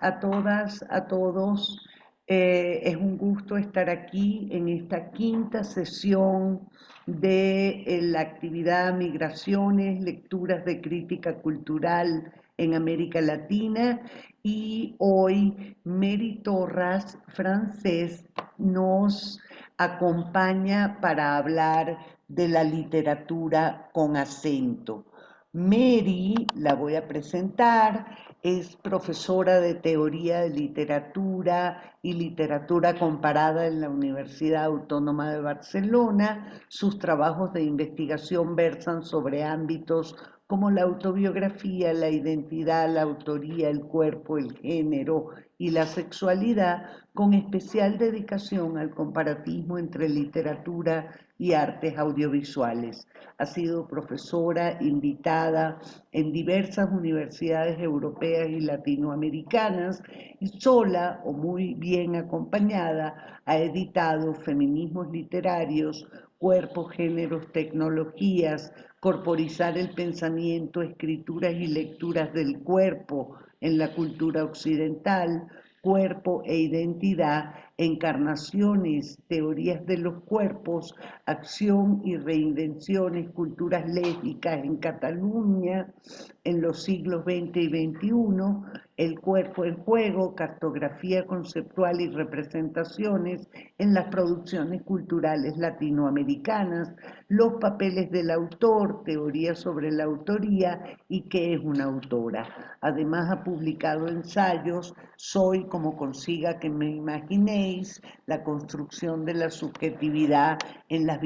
a todas, a todos. Es un gusto estar aquí en esta quinta sesión de la actividad Migraciones, Lecturas de Crítica Cultural en América Latina, y hoy Mary Torras, francés, nos acompaña para hablar de la literatura con acento. Mary, la voy a presentar, es profesora de Teoría de Literatura y Literatura Comparada en la Universidad Autónoma de Barcelona. Sus trabajos de investigación versan sobre ámbitos como la autobiografía, la identidad, la autoría, el cuerpo, el género y la sexualidad, con especial dedicación al comparatismo entre literatura y artes audiovisuales. Ha sido profesora invitada en diversas universidades europeas y latinoamericanas, y sola o muy bien acompañada ha editado Feminismos literarios, Cuerpos, géneros, tecnologías, Corporizar el pensamiento, escrituras y lecturas del cuerpo en la cultura occidental, Cuerpo e identidad, Encarnaciones, teorías de los cuerpos, acción y reinvenciones, culturas lésbicas en Cataluña en los siglos XX y XXI, El cuerpo en juego, cartografía conceptual y representaciones en las producciones culturales latinoamericanas, los papeles del autor, teoría sobre la autoría y qué es una autora. Además ha publicado ensayos, Soy como consiga que me imaginéis, la construcción de la subjetividad en las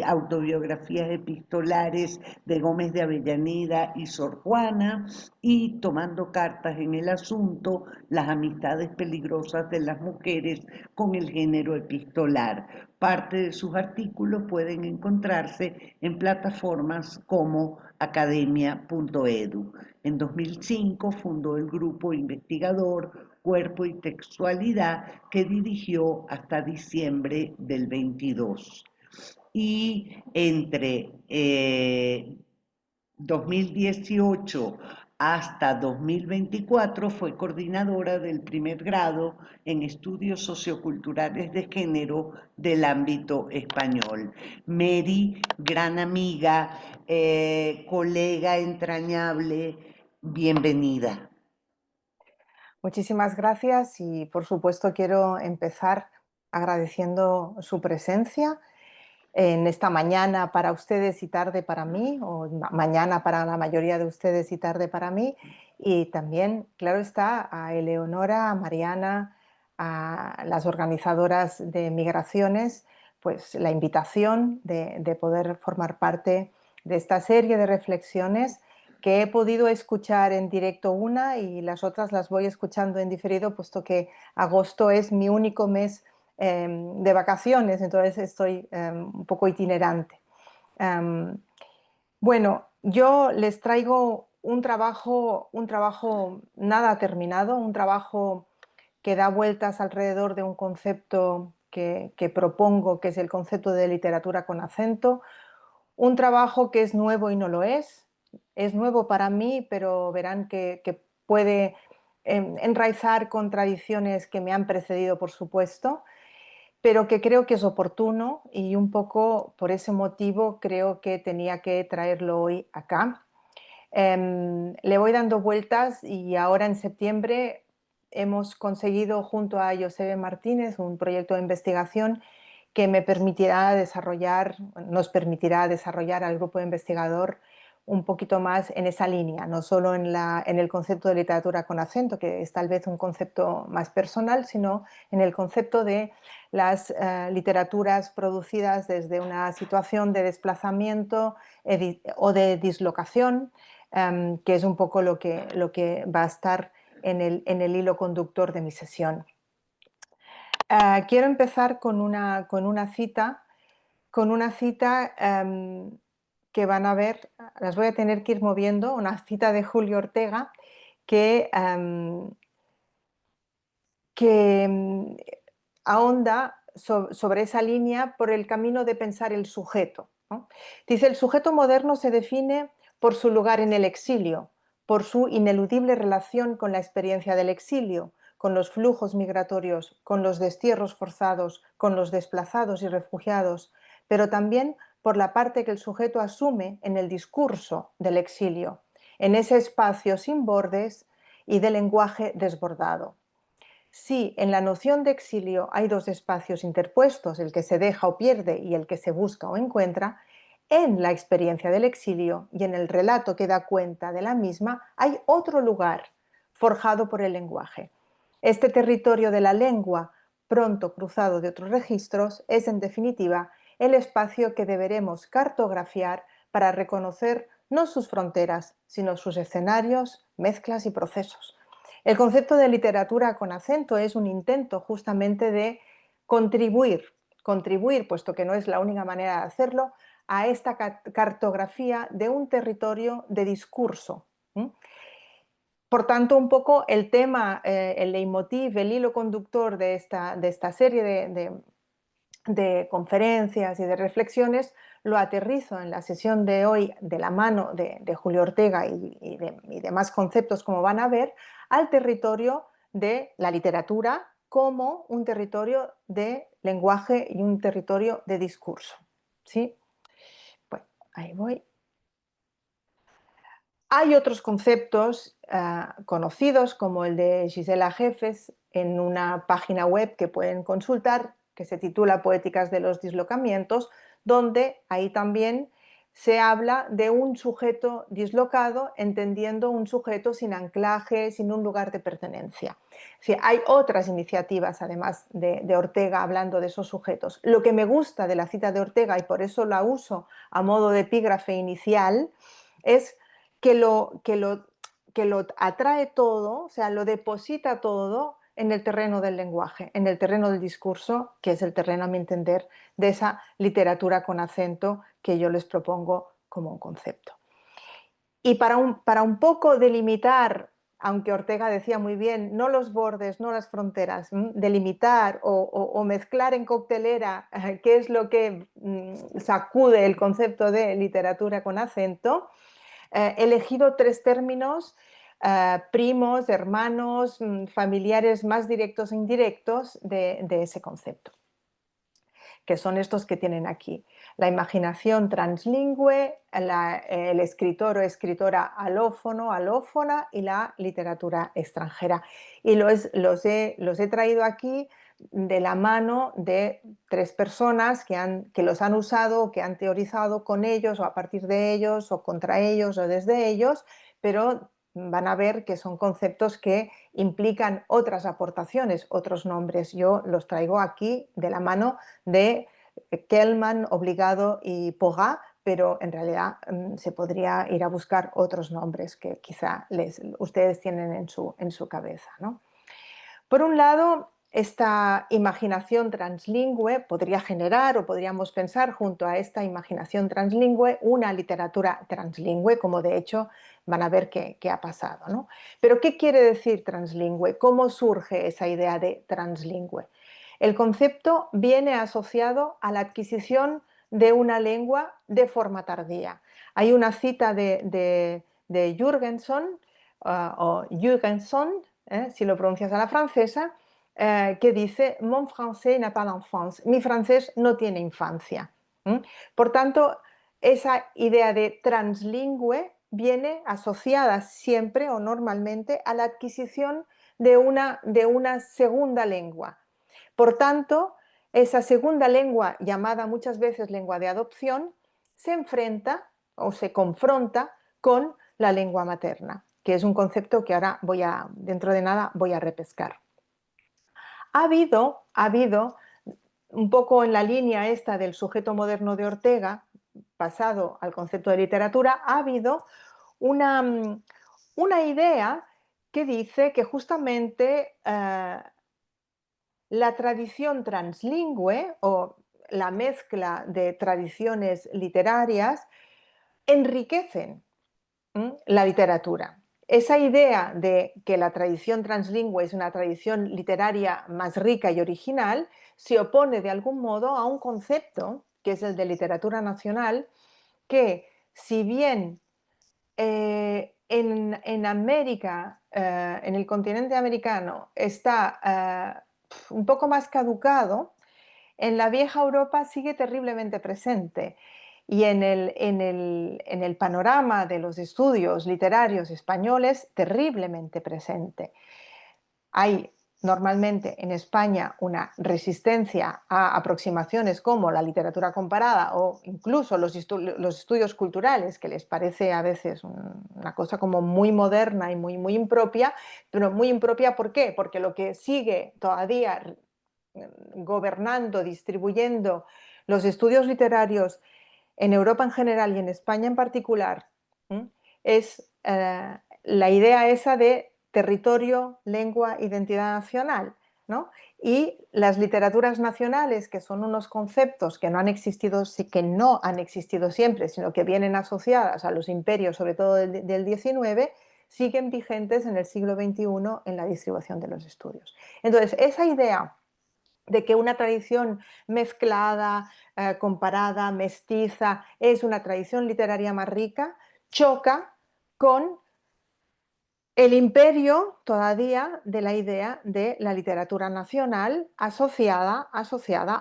autobiografías epistolares de Gómez de Avellaneda y Sor Juana, y Tomando cartas en el asunto, las amistades peligrosas de las mujeres con el género epistolar. Parte de sus artículos pueden encontrarse en plataformas como academia.edu. En 2005 fundó el grupo investigador Cuerpo y Textualidad, que dirigió hasta diciembre del 22. Y entre 2018 hasta 2024 fue coordinadora del primer grado en estudios socioculturales de género del ámbito español. Mary, gran amiga, colega entrañable, bienvenida. Muchísimas gracias y por supuesto quiero empezar agradeciendo su presencia en esta mañana para ustedes y tarde para mí, o mañana para la mayoría de ustedes y tarde para mí, y también, claro está, a Eleonora, a Mariana, a las organizadoras de Migraciones, pues la invitación de poder formar parte de esta serie de reflexiones que he podido escuchar en directo una y las otras las voy escuchando en diferido, puesto que agosto es mi único mes de vacaciones, entonces estoy un poco itinerante. Um, bueno, yo les traigo un trabajo nada terminado, un trabajo que da vueltas alrededor de un concepto que propongo, que es el concepto de literatura con acento, un trabajo que es nuevo y no lo es nuevo para mí, pero verán que puede enraizar con tradiciones que me han precedido, por supuesto, pero que creo que es oportuno y un poco por ese motivo creo que tenía que traerlo hoy acá. Le voy dando vueltas y ahora en septiembre hemos conseguido junto a Josebe Martínez un proyecto de investigación que nos permitirá desarrollar al grupo de investigador un poquito más en esa línea, no solo en el concepto de literatura con acento, que es tal vez un concepto más personal, sino en el concepto de las literaturas producidas desde una situación de desplazamiento o de dislocación, que es un poco lo que va a estar en el hilo conductor de mi sesión. Quiero empezar con una cita que van a ver, las voy a tener que ir moviendo, una cita de Julio Ortega que, que ahonda sobre esa línea por el camino de pensar el sujeto, ¿no? Dice, el sujeto moderno se define por su lugar en el exilio, por su ineludible relación con la experiencia del exilio, con los flujos migratorios, con los destierros forzados, con los desplazados y refugiados, pero también por la parte que el sujeto asume en el discurso del exilio, en ese espacio sin bordes y de lenguaje desbordado. Si en la noción de exilio hay dos espacios interpuestos, el que se deja o pierde y el que se busca o encuentra, en la experiencia del exilio y en el relato que da cuenta de la misma hay otro lugar forjado por el lenguaje. Este territorio de la lengua, pronto cruzado de otros registros, es en definitiva el espacio que deberemos cartografiar para reconocer no sus fronteras, sino sus escenarios, mezclas y procesos. El concepto de literatura con acento es un intento justamente de contribuir, puesto que no es la única manera de hacerlo, a esta cartografía de un territorio de discurso. Por tanto, un poco el tema, el leitmotiv, el hilo conductor de esta serie de conferencias y de reflexiones lo aterrizo en la sesión de hoy de la mano de Julio Ortega y demás conceptos, como van a ver, al territorio de la literatura como un territorio de lenguaje y un territorio de discurso. ¿Sí? Bueno, ahí voy. Hay otros conceptos conocidos, como el de Gisela Jeffes, en una página web que pueden consultar, que se titula Poéticas de los dislocamientos, donde ahí también se habla de un sujeto dislocado, entendiendo un sujeto sin anclaje, sin un lugar de pertenencia. Sí, hay otras iniciativas, además de Ortega, hablando de esos sujetos. Lo que me gusta de la cita de Ortega, y por eso la uso a modo de epígrafe inicial, es que lo atrae todo, o sea, lo deposita todo en el terreno del lenguaje, en el terreno del discurso, que es el terreno, a mi entender, de esa literatura con acento que yo les propongo como un concepto. Y para un poco delimitar, aunque Ortega decía muy bien, no los bordes, no las fronteras, delimitar o mezclar en coctelera qué es lo que sacude el concepto de literatura con acento, he elegido tres términos, primos, hermanos, familiares más directos e indirectos de ese concepto, que son estos que tienen aquí. La imaginación translingüe, el escritor o escritora alófono, alófona y la literatura extranjera. Y los he traído aquí de la mano de tres personas que los han usado, que han teorizado con ellos o a partir de ellos o contra ellos o desde ellos, pero van a ver que son conceptos que implican otras aportaciones, otros nombres. Yo los traigo aquí de la mano de Kellman, Obligado y Pogat, pero en realidad se podría ir a buscar otros nombres que quizá ustedes tienen en su cabeza, ¿no? Por un lado, esta imaginación translingüe podría generar, o podríamos pensar junto a esta imaginación translingüe, una literatura translingüe, como de hecho van a ver qué ha pasado, ¿no? Pero ¿qué quiere decir translingüe? ¿Cómo surge esa idea de translingüe? El concepto viene asociado a la adquisición de una lengua de forma tardía. Hay una cita de Jürgenson, o Jürgenson, si lo pronuncias a la francesa, que dice Mon français n'a pas d'enfance, mi francés no tiene infancia. Por tanto, esa idea de translingüe viene asociada siempre o normalmente a la adquisición de una segunda lengua. Por tanto, esa segunda lengua, llamada muchas veces lengua de adopción, se enfrenta o se confronta con la lengua materna, que es un concepto que ahora dentro de nada voy a repescar. Ha habido, un poco en la línea esta del sujeto moderno de Ortega, pasado al concepto de literatura, ha habido una idea que dice que justamente la tradición translingüe o la mezcla de tradiciones literarias enriquecen la literatura. Esa idea de que la tradición translingüe es una tradición literaria más rica y original se opone de algún modo a un concepto, que es el de literatura nacional, que si bien en América, en el continente americano, está un poco más caducado, en la vieja Europa sigue terriblemente presente. Y en el panorama de los estudios literarios españoles, terriblemente presente. Hay normalmente en España una resistencia a aproximaciones como la literatura comparada o incluso los estudios culturales, que les parece a veces una cosa como muy moderna y muy impropia, pero muy impropia, ¿por qué? Porque lo que sigue todavía gobernando, distribuyendo los estudios literarios en Europa en general y en España en particular, es la idea esa de territorio, lengua, identidad nacional, ¿no? Y las literaturas nacionales, que son unos conceptos que no han existido, que no han existido siempre, sino que vienen asociadas a los imperios, sobre todo del XIX, siguen vigentes en el siglo XXI en la distribución de los estudios. Entonces, esa idea de que una tradición mezclada, comparada, mestiza, es una tradición literaria más rica, choca con el imperio todavía de la idea de la literatura nacional asociada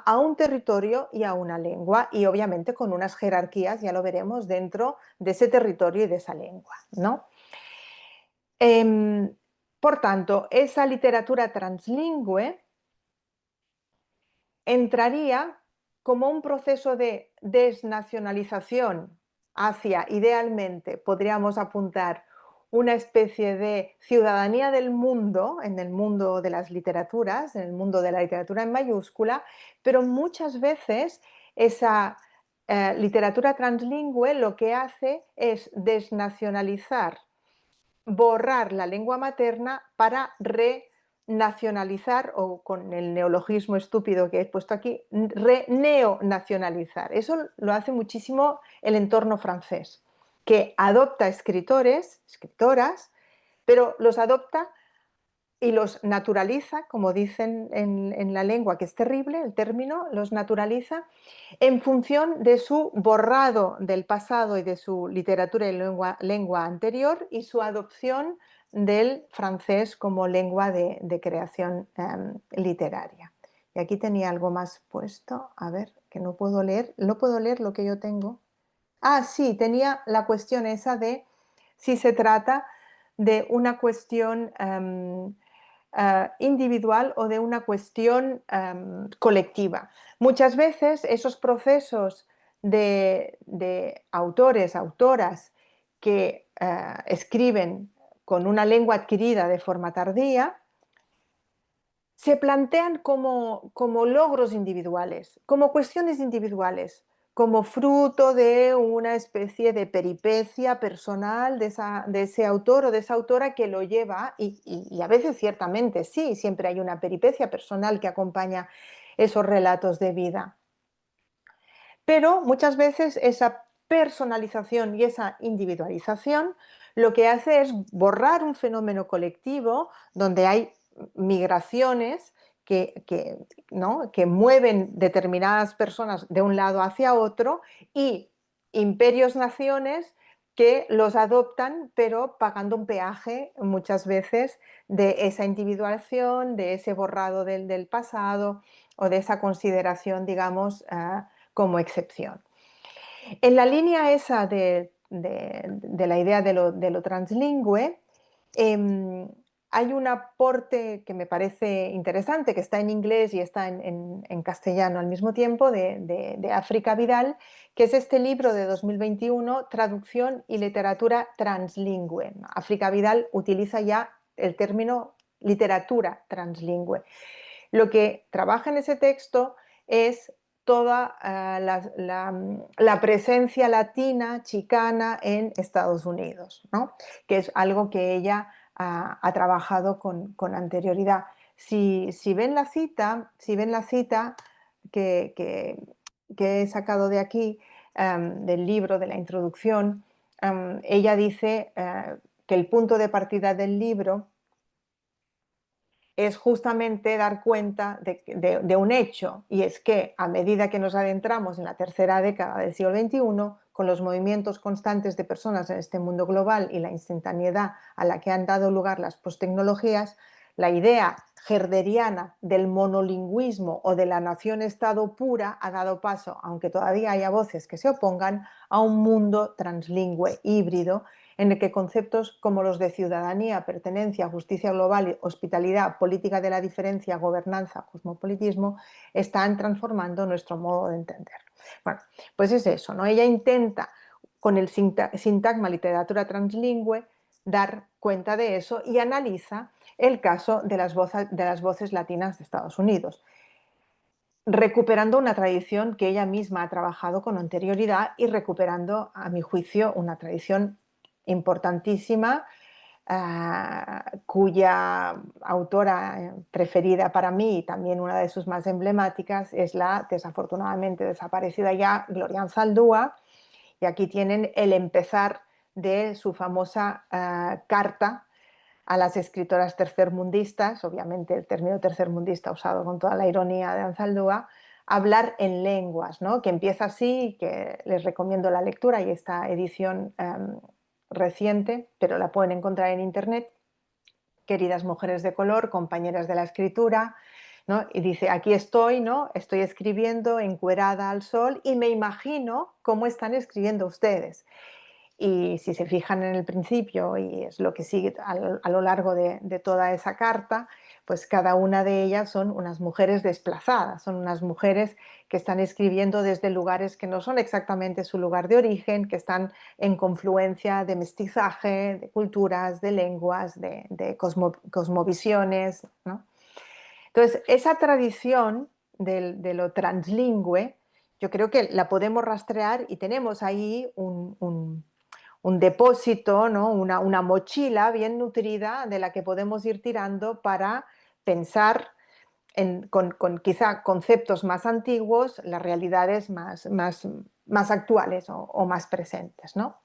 a un territorio y a una lengua, y obviamente con unas jerarquías, ya lo veremos, dentro de ese territorio y de esa lengua, ¿no? Por tanto, esa literatura translingüe entraría como un proceso de desnacionalización hacia, idealmente, podríamos apuntar una especie de ciudadanía del mundo, en el mundo de las literaturas, en el mundo de la literatura en mayúscula, pero muchas veces esa literatura translingüe lo que hace es desnacionalizar, borrar la lengua materna para renacionalizar, o con el neologismo estúpido que he puesto aquí, neonacionalizar. Eso lo hace muchísimo el entorno francés, que adopta escritores, escritoras, pero los adopta y los naturaliza, como dicen en la lengua, que es terrible el término, los naturaliza en función de su borrado del pasado y de su literatura y lengua anterior, y su adopción del francés como lengua de creación literaria. Y aquí tenía algo más puesto, a ver, que no puedo leer lo que yo tengo. Ah, sí, tenía la cuestión esa de si se trata de una cuestión individual o de una cuestión colectiva. Muchas veces esos procesos de autores, autoras que escriben con una lengua adquirida de forma tardía, se plantean como logros individuales, como cuestiones individuales, como fruto de una especie de peripecia personal de ese autor o de esa autora que lo lleva, y a veces ciertamente sí, siempre hay una peripecia personal que acompaña esos relatos de vida. Pero muchas veces esa personalización y esa individualización lo que hace es borrar un fenómeno colectivo donde hay migraciones ¿no?, que mueven determinadas personas de un lado hacia otro, y imperios, naciones que los adoptan, pero pagando un peaje muchas veces de esa individuación, de ese borrado del pasado, o de esa consideración, digamos, como excepción. En la línea esa de la idea de lo translingüe, hay un aporte que me parece interesante, que está en inglés y está en castellano al mismo tiempo, de África Vidal, que es este libro de 2021, Traducción y literatura translingüe. África Vidal utiliza ya el término literatura translingüe. Lo que trabaja en ese texto es toda la presencia latina, chicana en Estados Unidos, ¿no?, que es algo que ella ha trabajado con anterioridad. Si ven la cita, que he sacado de aquí, del libro, de la introducción, ella dice que el punto de partida del libro es justamente dar cuenta de un hecho, y es que a medida que nos adentramos en la tercera década del siglo XXI, con los movimientos constantes de personas en este mundo global y la instantaneidad a la que han dado lugar las posttecnologías, la idea herderiana del monolingüismo o de la nación-estado pura ha dado paso, aunque todavía haya voces que se opongan, a un mundo translingüe híbrido en el que conceptos como los de ciudadanía, pertenencia, justicia global, hospitalidad, política de la diferencia, gobernanza, cosmopolitismo, están transformando nuestro modo de entender. Bueno, pues es eso, ¿no? Ella intenta, con el sintagma literatura translingüe, dar cuenta de eso y analiza el caso de las voces latinas de Estados Unidos, recuperando una tradición que ella misma ha trabajado con anterioridad y recuperando, a mi juicio, una tradición importantísima, cuya autora preferida para mí y también una de sus más emblemáticas es la desafortunadamente desaparecida ya Gloria Anzaldúa. Y aquí tienen el empezar de su famosa carta a las escritoras tercermundistas, obviamente el término tercermundista usado con toda la ironía de Anzaldúa, hablar en lenguas, ¿no? Que empieza así, que les recomiendo la lectura y esta edición reciente, pero la pueden encontrar en internet, queridas mujeres de color, compañeras de la escritura, ¿no? Y dice, aquí estoy, ¿no? Estoy escribiendo encuerada al sol y me imagino cómo están escribiendo ustedes. Y si se fijan en el principio, y es lo que sigue a lo largo de toda esa carta, pues cada una de ellas son unas mujeres desplazadas, son unas mujeres que están escribiendo desde lugares que no son exactamente su lugar de origen, que están en confluencia de mestizaje, de culturas, de lenguas, de cosmovisiones, ¿no? Entonces, esa tradición de lo translingüe, yo creo que la podemos rastrear y tenemos ahí un depósito, ¿no? Una mochila bien nutrida de la que podemos ir tirando para pensar con quizá conceptos más antiguos las realidades más actuales o más presentes, ¿no?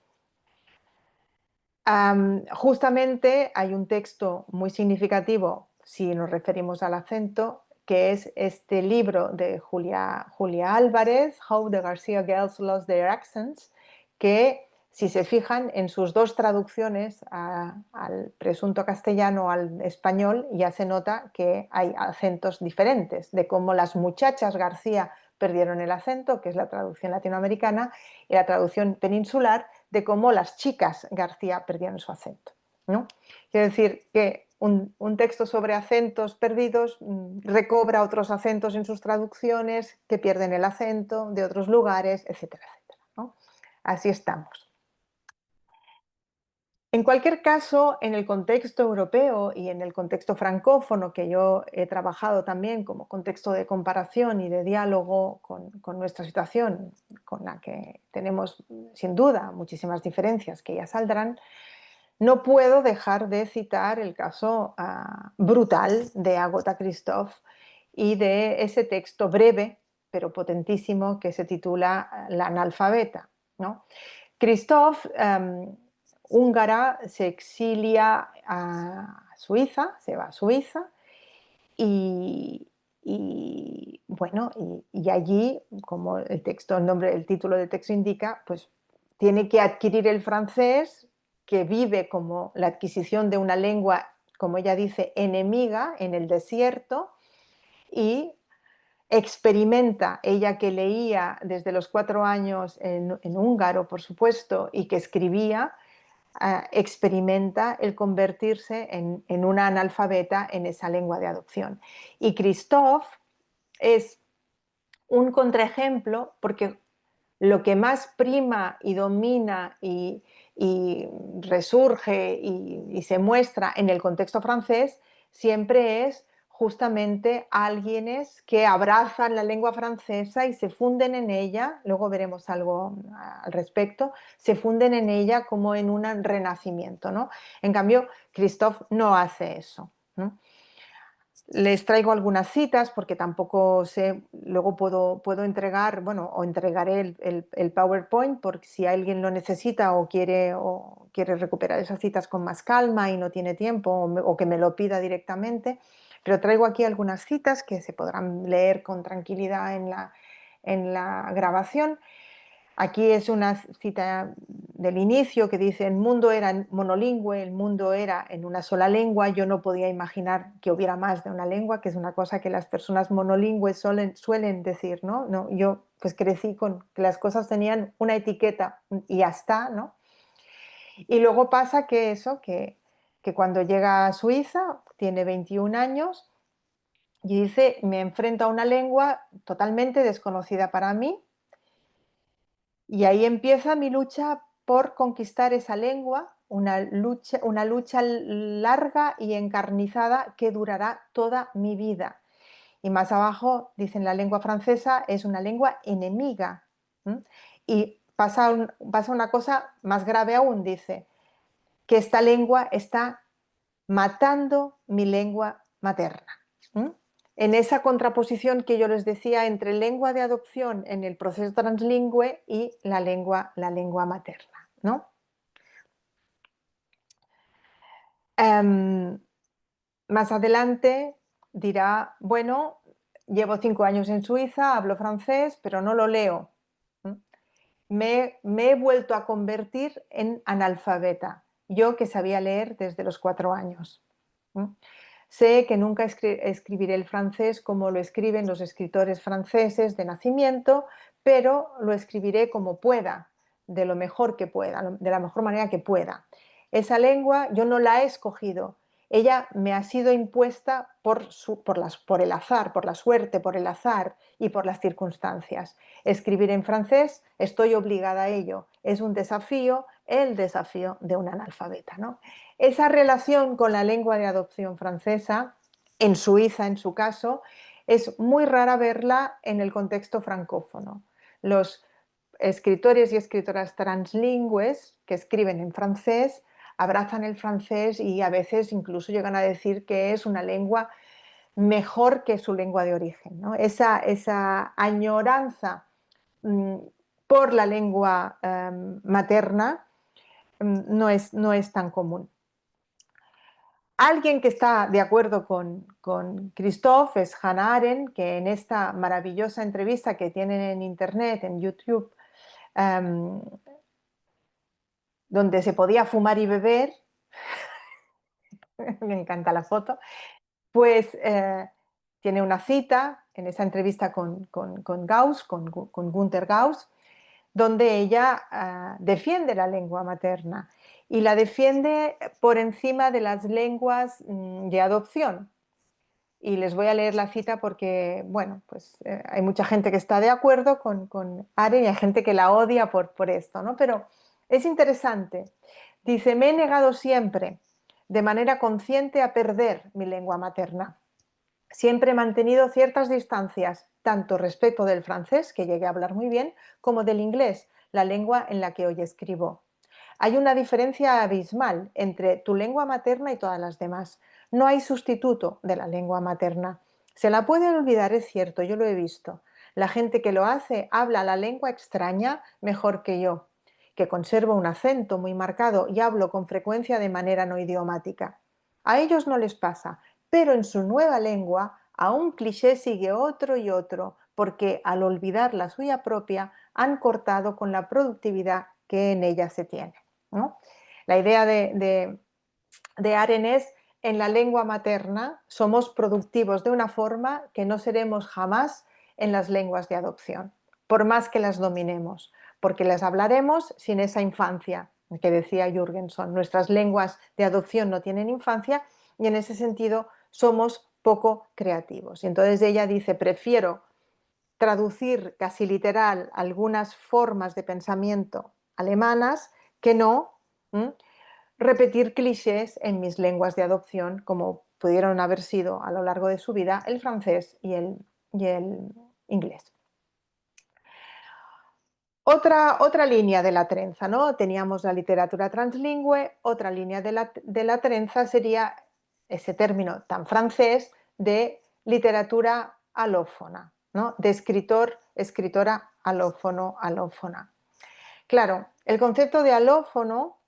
Justamente hay un texto muy significativo, si nos referimos al acento, que es este libro de Julia Álvarez, How the García Girls Lost Their Accents, que si se fijan en sus dos traducciones al presunto castellano, al español, ya se nota que hay acentos diferentes, de cómo las muchachas García perdieron el acento, que es la traducción latinoamericana, y la traducción peninsular, de cómo las chicas García perdieron su acento, ¿no? Quiero decir que un texto sobre acentos perdidos recobra otros acentos en sus traducciones que pierden el acento de otros lugares, etcétera, etcétera, ¿no? Así estamos. En cualquier caso, en el contexto europeo y en el contexto francófono, que yo he trabajado también como contexto de comparación y de diálogo con nuestra situación, con la que tenemos sin duda muchísimas diferencias que ya saldrán, no puedo dejar de citar el caso brutal de Agatha Christoph y de ese texto breve pero potentísimo que se titula La analfabeta, ¿no? Christoph, húngara, se exilia a Suiza, se va a Suiza y, bueno, y allí, como el texto, el nombre, el título del texto indica, pues tiene que adquirir el francés, que vive como la adquisición de una lengua, como ella dice, enemiga en el desierto, y experimenta, ella que leía desde los 4 años en húngaro, por supuesto, y que escribía, experimenta el convertirse en una analfabeta en esa lengua de adopción. Y Christoph es un contraejemplo porque lo que más prima y domina y resurge y se muestra en el contexto francés siempre es justamente alguienes que abrazan la lengua francesa y se funden en ella, luego veremos algo al respecto, se funden en ella como en un renacimiento, ¿no? En cambio, Christophe no hace eso, ¿no? Les traigo algunas citas porque tampoco sé, luego puedo entregar, bueno, o entregaré el PowerPoint por si alguien lo necesita o quiere recuperar esas citas con más calma y no tiene tiempo o que me lo pida directamente. Pero traigo aquí algunas citas que se podrán leer con tranquilidad en la grabación. Aquí es una cita del inicio que dice: el mundo era monolingüe, el mundo era en una sola lengua, yo no podía imaginar que hubiera más de una lengua, que es una cosa que las personas monolingües suelen decir, ¿no? No, yo pues crecí con que las cosas tenían una etiqueta y ya está, ¿no? Y luego pasa que eso, que cuando llega a Suiza, tiene 21 años, y dice: me enfrento a una lengua totalmente desconocida para mí, y ahí empieza mi lucha por conquistar esa lengua, una lucha larga y encarnizada que durará toda mi vida. Y más abajo dicen: la lengua francesa es una lengua enemiga. ¿Mm? Y pasa una cosa más grave aún, dice, que esta lengua está matando mi lengua materna. ¿Mm? En esa contraposición que yo les decía entre lengua de adopción en el proceso translingüe y la lengua materna, ¿no? Em, Más adelante dirá: bueno, llevo 5 años en Suiza, hablo francés, pero no lo leo. ¿Mm? Me he vuelto a convertir en analfabeta, yo que sabía leer desde los 4 años. ¿Mm? Sé que nunca escribiré el francés como lo escriben los escritores franceses de nacimiento, pero lo escribiré como pueda, de lo mejor que pueda, de la mejor manera que pueda. Esa lengua yo no la he escogido, ella me ha sido impuesta por el azar, por la suerte, por el azar y por las circunstancias. Escribir en francés, estoy obligada a ello, es un desafío, el desafío de un analfabeta, ¿no? Esa relación con la lengua de adopción francesa, en Suiza en su caso, es muy rara verla en el contexto francófono. Los escritores y escritoras translingües que escriben en francés abrazan el francés y a veces incluso llegan a decir que es una lengua mejor que su lengua de origen, ¿no? Esa añoranza mm, por la lengua materna no es tan común. Alguien que está de acuerdo con Christophe es Hannah Arendt, que en esta maravillosa entrevista que tienen en internet, en YouTube, um, donde se podía fumar y beber, me encanta la foto, pues tiene una cita en esa entrevista con Gauss, con Günter Gauss, donde ella defiende la lengua materna y la defiende por encima de las lenguas de adopción. Y les voy a leer la cita porque, bueno, pues hay mucha gente que está de acuerdo con Arendt y hay gente que la odia por esto, ¿no? Pero es interesante. Dice: me he negado siempre, de manera consciente, a perder mi lengua materna. Siempre he mantenido ciertas distancias, tanto respecto del francés, que llegué a hablar muy bien, como del inglés, la lengua en la que hoy escribo. Hay una diferencia abismal entre tu lengua materna y todas las demás. No hay sustituto de la lengua materna. Se la puede olvidar, es cierto, yo lo he visto. La gente que lo hace habla la lengua extraña mejor que yo, que conservo un acento muy marcado y hablo con frecuencia de manera no idiomática. A ellos no les pasa, pero en su nueva lengua a un cliché sigue otro y otro, porque al olvidar la suya propia han cortado con la productividad que en ella se tiene, ¿no? La idea de Arendt es: en la lengua materna somos productivos de una forma que no seremos jamás en las lenguas de adopción, por más que las dominemos, porque las hablaremos sin esa infancia que decía Jürgenson. Nuestras lenguas de adopción no tienen infancia y en ese sentido somos poco creativos. Y entonces ella dice: prefiero traducir casi literal algunas formas de pensamiento alemanas que no repetir clichés en mis lenguas de adopción, como pudieron haber sido a lo largo de su vida el francés y el inglés. Otra línea de la trenza, ¿no? Teníamos la literatura translingüe, otra línea de la trenza sería ese término tan francés de literatura alófona, ¿no? De escritor, escritora alófono, alófona. Claro, el concepto de alófono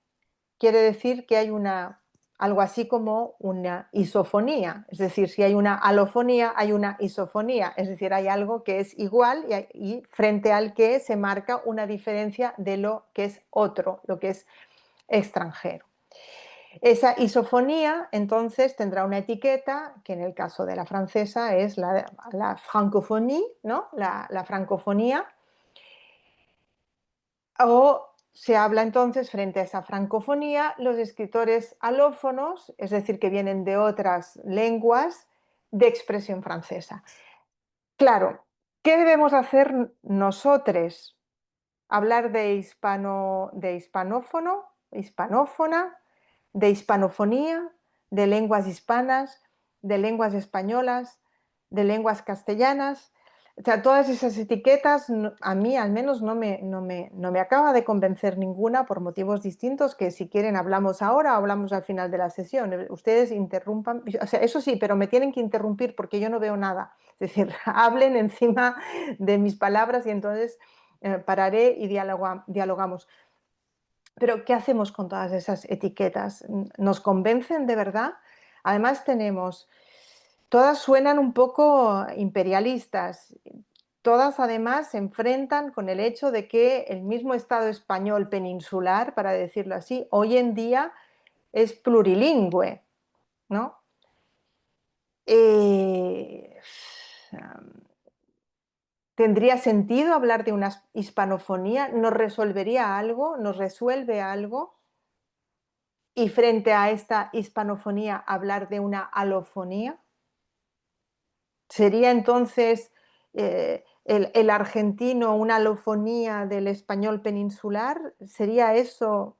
quiere decir que hay una algo así como una isofonía. Es decir, si hay una alofonía, hay una isofonía. Es decir, hay algo que es igual y frente al que se marca una diferencia de lo que es otro, lo que es extranjero. Esa isofonía entonces tendrá una etiqueta que en el caso de la francesa es la francophonie, ¿no? La francofonía, o se habla entonces frente a esa francofonía los escritores alófonos, es decir, que vienen de otras lenguas de expresión francesa. Claro, ¿qué debemos hacer nosotros? Hablar de hispanófono, hispanófona, de hispanofonía, de lenguas hispanas, de lenguas españolas, de lenguas castellanas. O sea, todas esas etiquetas a mí al menos no me acaba de convencer ninguna por motivos distintos que si quieren hablamos ahora o hablamos al final de la sesión. Ustedes interrumpan, o sea, eso sí, pero me tienen que interrumpir porque yo no veo nada. Es decir, hablen encima de mis palabras y entonces pararé y dialogamos. Pero ¿qué hacemos con todas esas etiquetas? ¿Nos convencen de verdad? Además todas suenan un poco imperialistas, todas además se enfrentan con el hecho de que el mismo Estado español peninsular, para decirlo así, hoy en día es plurilingüe, ¿no? Eh, ¿Tendría sentido hablar de una hispanofonía? ¿Nos resolvería algo? ¿Nos resuelve algo? Y frente a esta hispanofonía, hablar de una alofonía. ¿Sería entonces el argentino una alofonía del español peninsular? ¿Sería eso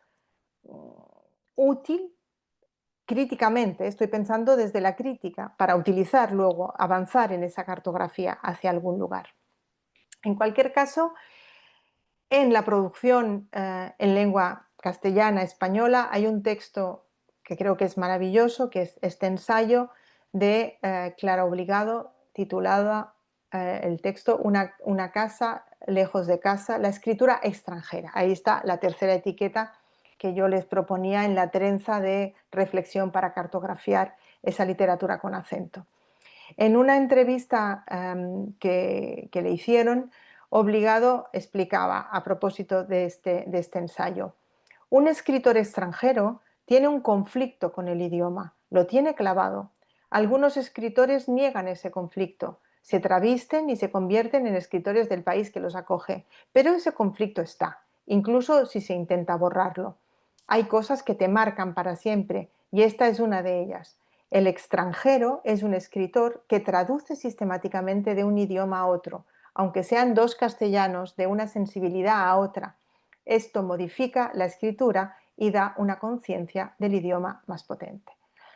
mm, útil? Críticamente, estoy pensando desde la crítica, para utilizar luego, avanzar en esa cartografía hacia algún lugar. En cualquier caso, en la producción en lengua castellana, española, hay un texto que creo que es maravilloso, que es este ensayo de Clara Obligado, titulado el texto una casa lejos de casa, la escritura extranjera. Ahí está la tercera etiqueta que yo les proponía en la trenza de reflexión para cartografiar esa literatura con acento. En una entrevista que le hicieron, Obligado explicaba a propósito de este ensayo: un escritor extranjero tiene un conflicto con el idioma, lo tiene clavado. Algunos escritores niegan ese conflicto, se travisten y se convierten en escritores del país que los acoge, pero ese conflicto está, incluso si se intenta borrarlo. Hay cosas que te marcan para siempre y esta es una de ellas. El extranjero es un escritor que traduce sistemáticamente de un idioma a otro, aunque sean dos castellanos de una sensibilidad a otra. Esto modifica la escritura y da una conciencia del idioma más potente.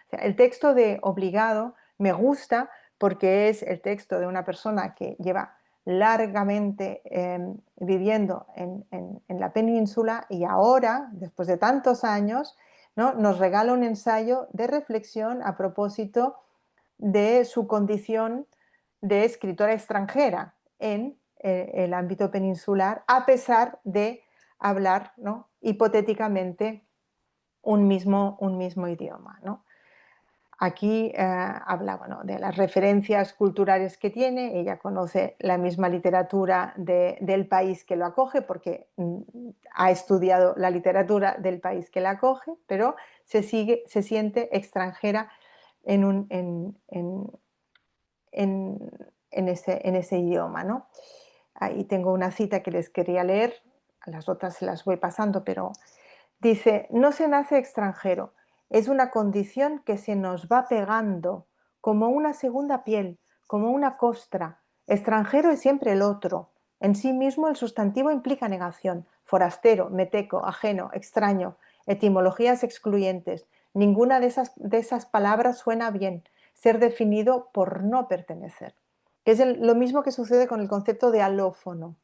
O sea, el texto de Obligado me gusta porque es el texto de una persona que lleva largamente viviendo en la península y ahora, después de tantos años, ¿no?, nos regala un ensayo de reflexión a propósito de su condición de escritora extranjera en el ámbito peninsular, a pesar de hablar, ¿no?, hipotéticamente un mismo idioma, ¿no? Aquí habla, bueno, de las referencias culturales que tiene. Ella conoce la misma literatura del país que lo acoge porque ha estudiado la literatura del país que la acoge, pero se siente extranjera en, un, en ese idioma, ¿no? Ahí tengo una cita que les quería leer, a las otras se las voy pasando, pero dice: no se nace extranjero, es una condición que se nos va pegando como una segunda piel, como una costra. Extranjero es siempre el otro. En sí mismo el sustantivo implica negación. Forastero, meteco, ajeno, extraño, etimologías excluyentes. Ninguna de esas palabras suena bien. Ser definido por no pertenecer. Es lo mismo que sucede con el concepto de alófono.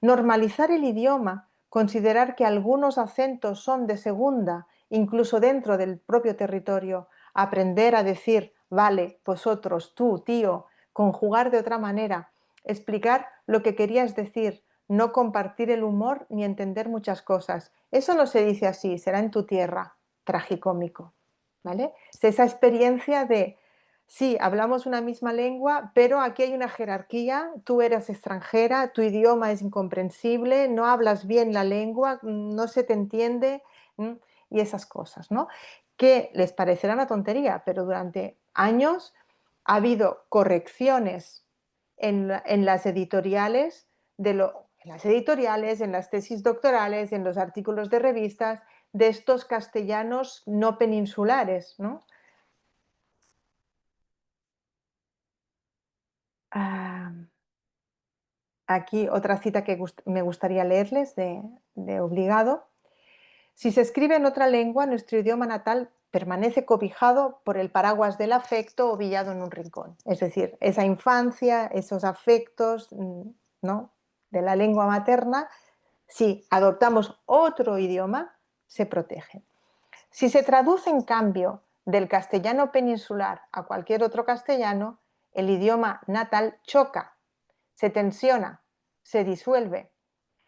Normalizar el idioma, considerar que algunos acentos son de segunda, incluso dentro del propio territorio, aprender a decir vale, vosotros, tú, tío, conjugar de otra manera, explicar lo que querías decir, no compartir el humor ni entender muchas cosas. Eso no se dice así, será en tu tierra, tragicómico. ¿vale? Es esa experiencia de, sí, hablamos una misma lengua, pero aquí hay una jerarquía, tú eres extranjera, tu idioma es incomprensible, no hablas bien la lengua, no se te entiende, ¿m? Y esas cosas, ¿no? Que les parecerá una tontería, pero durante años ha habido correcciones en las editoriales, en las editoriales, en las tesis doctorales, en los artículos de revistas, de estos castellanos no peninsulares, ¿no? Ah, aquí otra cita que me gustaría leerles de Obligado. Si se escribe en otra lengua, nuestro idioma natal permanece cobijado por el paraguas del afecto o villado en un rincón. Es decir, esa infancia, esos afectos, ¿no?, de la lengua materna, si adoptamos otro idioma, se protegen. Si se traduce, en cambio, del castellano peninsular a cualquier otro castellano, el idioma natal choca, se tensiona, se disuelve.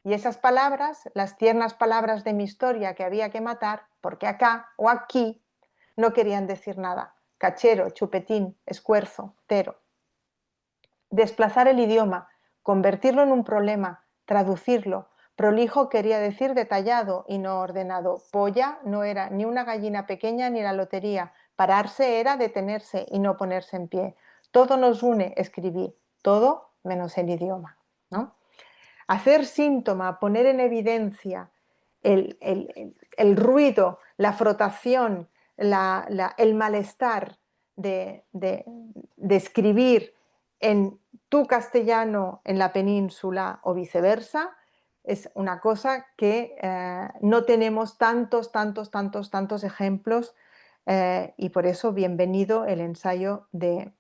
Y esas palabras, las tiernas palabras de mi historia que había que matar, porque acá o aquí no querían decir nada. Cachero, chupetín, escuerzo, tero. Desplazar el idioma, convertirlo en un problema, traducirlo. Prolijo quería decir detallado y no ordenado. Polla no era ni una gallina pequeña ni la lotería. Pararse era detenerse y no ponerse en pie. Todo nos une, escribí, todo menos el idioma, ¿no? Hacer síntoma, poner en evidencia el ruido, la frotación, el malestar de escribir en tu castellano en la península o viceversa, es una cosa que no tenemos tantos ejemplos, y por eso bienvenido el ensayo de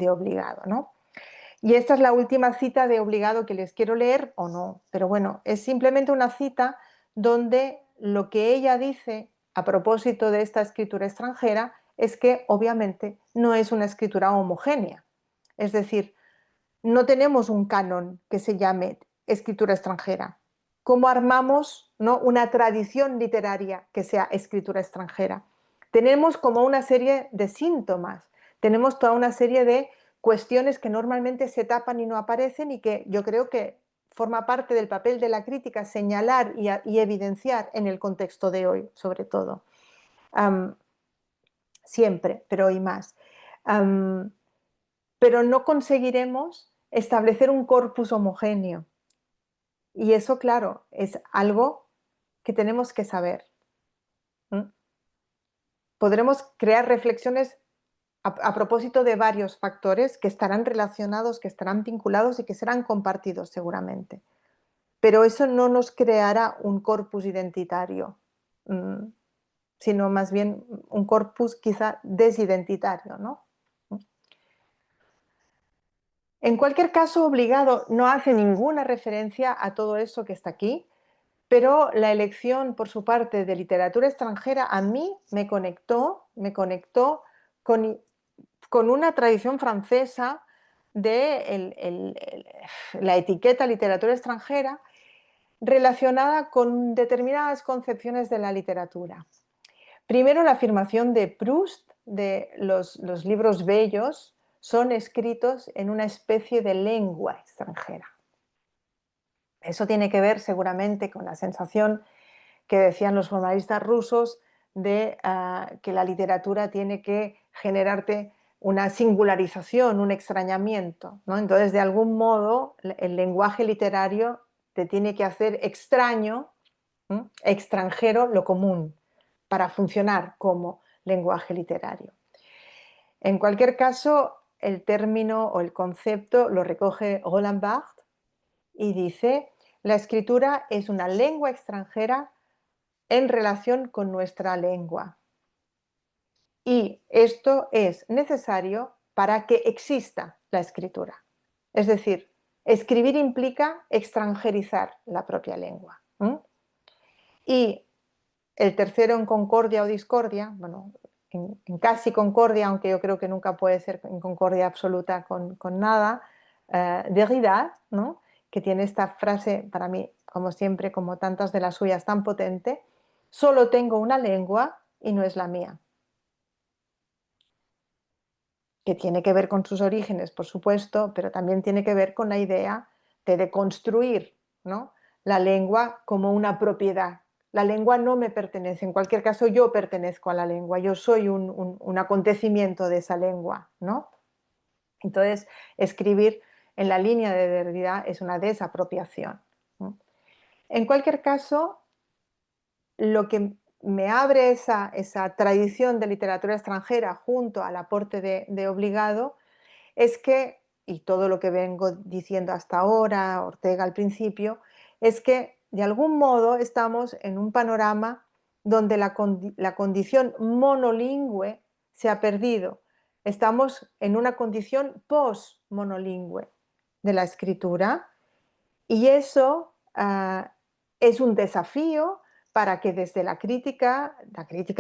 Obligado, ¿no? Y esta es la última cita de Obligado que les quiero leer, o no, pero bueno, es simplemente una cita donde lo que ella dice a propósito de esta escritura extranjera es que obviamente no es una escritura homogénea. Es decir, no tenemos un canon que se llame escritura extranjera. ¿Cómo armamos, no, una tradición literaria que sea escritura extranjera? Tenemos como una serie de síntomas, tenemos toda una serie de cuestiones que normalmente se tapan y no aparecen y que yo creo que forma parte del papel de la crítica señalar y evidenciar en el contexto de hoy, sobre todo. Siempre, pero hoy más. Pero no conseguiremos establecer un corpus homogéneo. Y eso, claro, es algo que tenemos que saber. ¿Mm? Podremos crear reflexiones a propósito de varios factores que estarán relacionados, que estarán vinculados y que serán compartidos seguramente. Pero eso no nos creará un corpus identitario, sino más bien un corpus quizá desidentitario, ¿no? En cualquier caso, Obligado no hace ninguna referencia a todo eso que está aquí, pero la elección por su parte de literatura extranjera a mí me conectó con una tradición francesa de la etiqueta literatura extranjera relacionada con determinadas concepciones de la literatura. Primero, la afirmación de Proust de los libros bellos son escritos en una especie de lengua extranjera. Eso tiene que ver seguramente con la sensación que decían los formalistas rusos de que la literatura tiene que generarte una singularización, un extrañamiento, ¿no? Entonces, de algún modo, el lenguaje literario te tiene que hacer extraño, extranjero, lo común, para funcionar como lenguaje literario. En cualquier caso, el término o el concepto lo recoge Roland Barthes y dice: la escritura es una lengua extranjera en relación con nuestra lengua. Y esto es necesario para que exista la escritura. Es decir, escribir implica extranjerizar la propia lengua. Y el tercero en concordia o discordia, bueno, en casi concordia, aunque yo creo que nunca puede ser en concordia absoluta con nada, Derrida, ¿no?, que tiene esta frase, para mí, como siempre, como tantas de las suyas, tan potente: solo tengo una lengua y no es la mía. que tiene que ver con sus orígenes, por supuesto, pero también tiene que ver con la idea de deconstruir, ¿no?, la lengua como una propiedad. La lengua no me pertenece, en cualquier caso yo pertenezco a la lengua, yo soy un acontecimiento de esa lengua, ¿no? Entonces, escribir en la línea de Derrida es una desapropiación, ¿no? En cualquier caso, lo que me abre esa tradición de literatura extranjera junto al aporte de Obligado es que, y todo lo que vengo diciendo hasta ahora, Ortega al principio, es que de algún modo estamos en un panorama donde la condición monolingüe se ha perdido. Estamos en una condición post-monolingüe de la escritura y eso es un desafío para que desde la crítica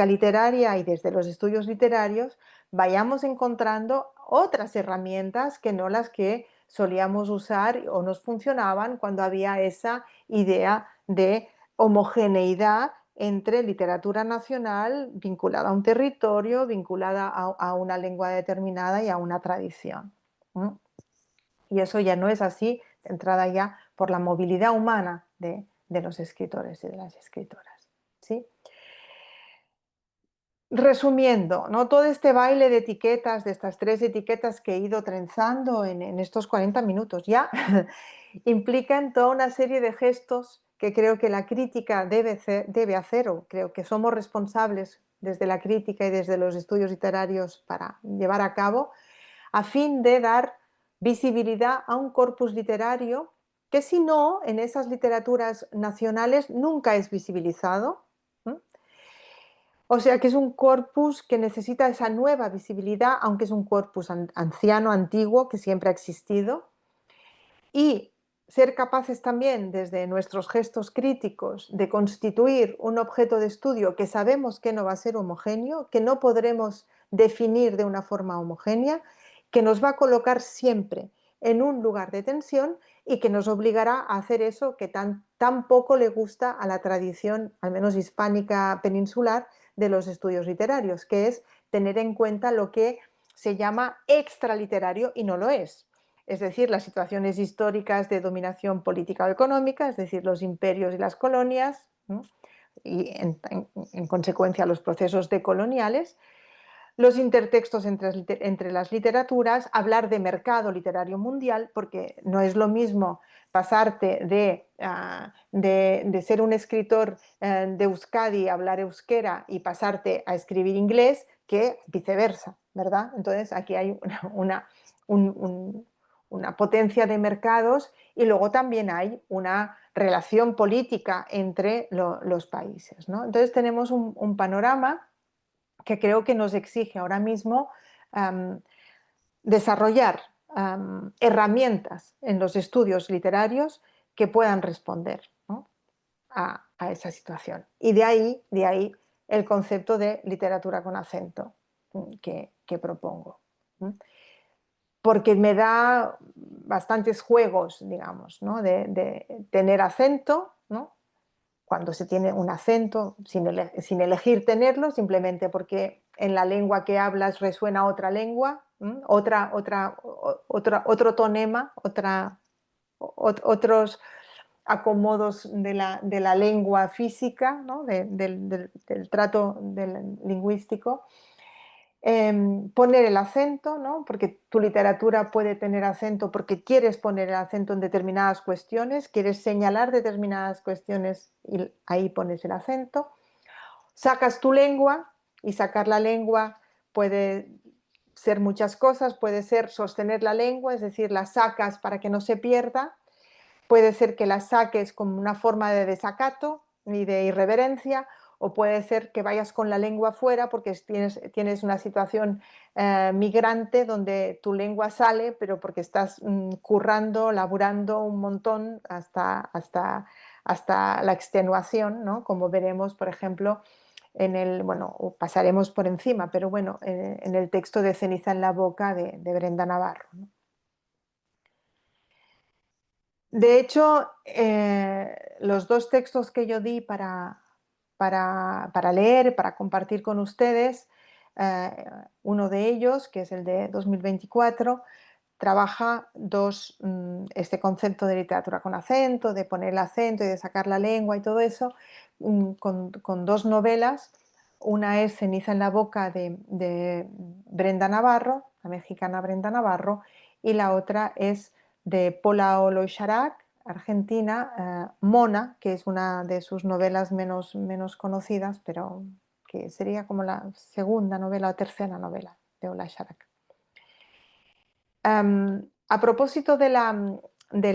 literaria y desde los estudios literarios, vayamos encontrando otras herramientas que no las que solíamos usar o nos funcionaban cuando había esa idea de homogeneidad entre literatura nacional vinculada a un territorio, vinculada a una lengua determinada y a una tradición. ¿No? Y eso ya no es así, de entrada ya por la movilidad humana de los escritores y de las escritoras. ¿Sí? Resumiendo, ¿no?, todo este baile de etiquetas, de estas 3 etiquetas que he ido trenzando en estos 40 minutos ya, implican toda una serie de gestos que creo que la crítica debe hacer, o creo que somos responsables desde la crítica y desde los estudios literarios para llevar a cabo, a fin de dar visibilidad a un corpus literario que, si no, en esas literaturas nacionales nunca es visibilizado. ¿Mm? O sea que es un corpus que necesita esa nueva visibilidad, aunque es un corpus anciano, antiguo, que siempre ha existido, y ser capaces también, desde nuestros gestos críticos, de constituir un objeto de estudio que sabemos que no va a ser homogéneo, que no podremos definir de una forma homogénea, que nos va a colocar siempre en un lugar de tensión y que nos obligará a hacer eso que tan poco le gusta a la tradición, al menos hispánica peninsular, de los estudios literarios, que es tener en cuenta lo que se llama extraliterario y no lo es decir, las situaciones históricas de dominación política o económica, es decir, los imperios y las colonias, ¿no?, y en consecuencia los procesos decoloniales, los intertextos entre las literaturas, hablar de mercado literario mundial, porque no es lo mismo pasarte de ser un escritor de Euskadi, hablar euskera y pasarte a escribir inglés, que viceversa, ¿verdad? Entonces aquí hay un- un- una potencia de mercados y luego también hay una relación política entre los países, ¿no? Entonces tenemos un panorama que creo que nos exige ahora mismo um, desarrollar herramientas en los estudios literarios que puedan responder, ¿no?, a esa situación. Y de ahí el concepto de literatura con acento que propongo. Porque me da bastantes juegos, digamos, ¿no?, de tener acento, ¿no?, cuando se tiene un acento, sin elegir tenerlo, simplemente porque en la lengua que hablas resuena otra lengua, otro tonema, otros acomodos de la lengua física, ¿no?, del trato lingüístico. Poner el acento, ¿no?, porque tu literatura puede tener acento porque quieres poner el acento en determinadas cuestiones, quieres señalar determinadas cuestiones y ahí pones el acento. Sacas tu lengua y sacar la lengua puede ser muchas cosas, puede ser sostener la lengua, es decir, la sacas para que no se pierda, puede ser que la saques como una forma de desacato y de irreverencia, o puede ser que vayas con la lengua fuera porque tienes una situación migrante donde tu lengua sale, pero porque estás currando, laburando un montón hasta la extenuación, ¿no?, como veremos, por ejemplo, bueno, pasaremos por encima, pero bueno, en el texto de Ceniza en la boca de Brenda Navarro, ¿no? De hecho, los 2 textos que yo di para leer, para compartir con ustedes, eh, uno de ellos, que es el de 2024, trabaja este concepto de literatura con acento, de poner el acento y de sacar la lengua y todo eso, con dos novelas. Una es Ceniza en la boca de Brenda Navarro, la mexicana Brenda Navarro, y la otra es de Paula Oloysharac, argentina, Mona, que es una de sus novelas menos conocidas, pero que sería como la segunda novela o tercera novela de Oloysharac. A propósito de la, de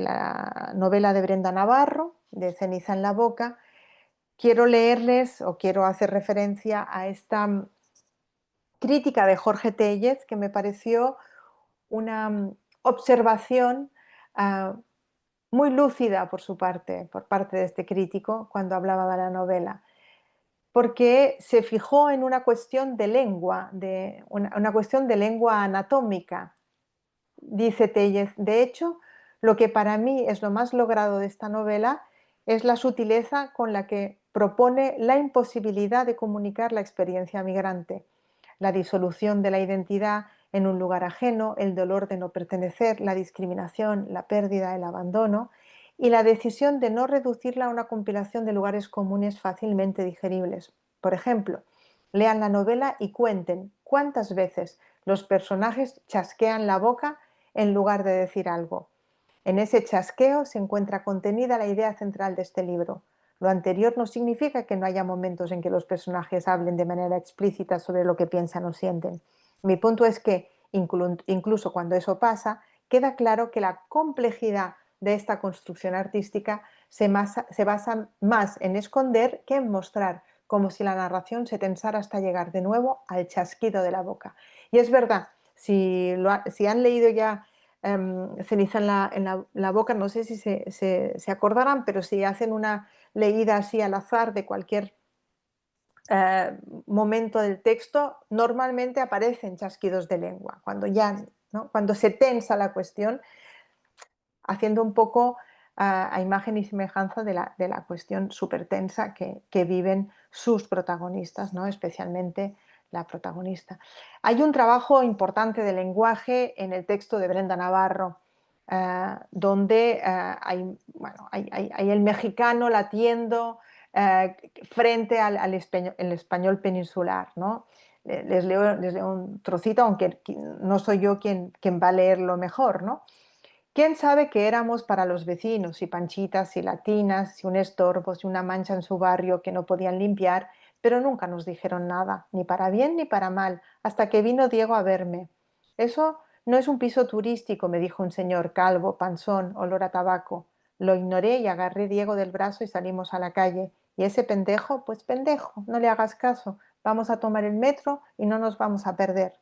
la novela de Brenda Navarro, de Ceniza en la boca, quiero leerles o quiero hacer referencia a esta crítica de Jorge Téllez, que me pareció una observación ah, muy lúcida por parte de este crítico, cuando hablaba de la novela, porque se fijó en una cuestión de lengua, una cuestión de lengua anatómica. Dice Téllez, de hecho, lo que para mí es lo más logrado de esta novela es la sutileza con la que propone la imposibilidad de comunicar la experiencia migrante, la disolución de la identidad en un lugar ajeno, el dolor de no pertenecer, la discriminación, la pérdida, el abandono y la decisión de no reducirla a una compilación de lugares comunes fácilmente digeribles. Por ejemplo, lean la novela y cuenten cuántas veces los personajes chasquean la boca en lugar de decir algo. En ese chasqueo se encuentra contenida la idea central de este libro. Lo anterior no significa que no haya momentos en que los personajes hablen de manera explícita sobre lo que piensan o sienten. Mi punto es que, incluso cuando eso pasa, queda claro que la complejidad de esta construcción artística se basa más en esconder que en mostrar, como si la narración se tensara hasta llegar de nuevo al chasquido de la boca. Y es verdad, si han leído ya Ceniza en la boca, no sé si se acordarán, pero si hacen una leída así al azar de cualquier eh, momento del texto, normalmente aparecen chasquidos de lengua, ¿no? Cuando se tensa la cuestión, haciendo un poco a imagen y semejanza de la cuestión súper tensa que viven sus protagonistas, ¿no? Especialmente la protagonista. Hay un trabajo importante de lenguaje en el texto de Brenda Navarro, donde hay el mexicano latiendo frente el español peninsular, ¿no? Les leo un trocito, aunque no soy yo quien va a leerlo mejor, ¿no? ¿Quién sabe qué éramos para los vecinos, si panchitas, si latinas, si un estorbo, si una mancha en su barrio que no podían limpiar? Pero nunca nos dijeron nada, ni para bien ni para mal, hasta que vino Diego a verme. Eso no es un piso turístico, me dijo un señor calvo, panzón, olor a tabaco. Lo ignoré y agarré a Diego del brazo y salimos a la calle. Y ese pendejo, pues pendejo, no le hagas caso. Vamos a tomar el metro y no nos vamos a perder,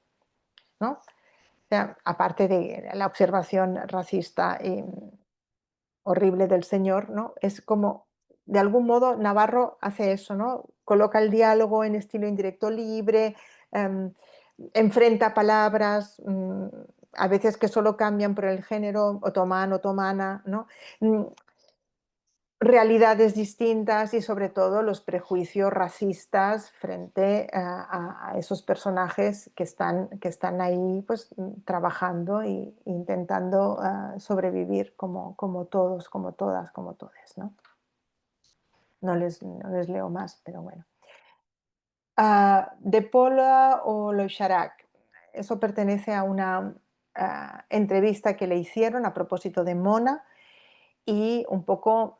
¿no? O sea, aparte de la observación racista horrible del señor, ¿no? Es como, de algún modo, Navarro hace eso, ¿no? Coloca el diálogo en estilo indirecto libre, em, enfrenta palabras, a veces que solo cambian por el género, otomán, otomana, ¿no? Mm, realidades distintas y sobre todo los prejuicios racistas frente a esos personajes que están ahí pues, trabajando e intentando sobrevivir como todos, como todas, como todes, ¿no? No les leo más, pero bueno. De Paula Oloysharac. Eso pertenece a una entrevista que le hicieron a propósito de Mona y un poco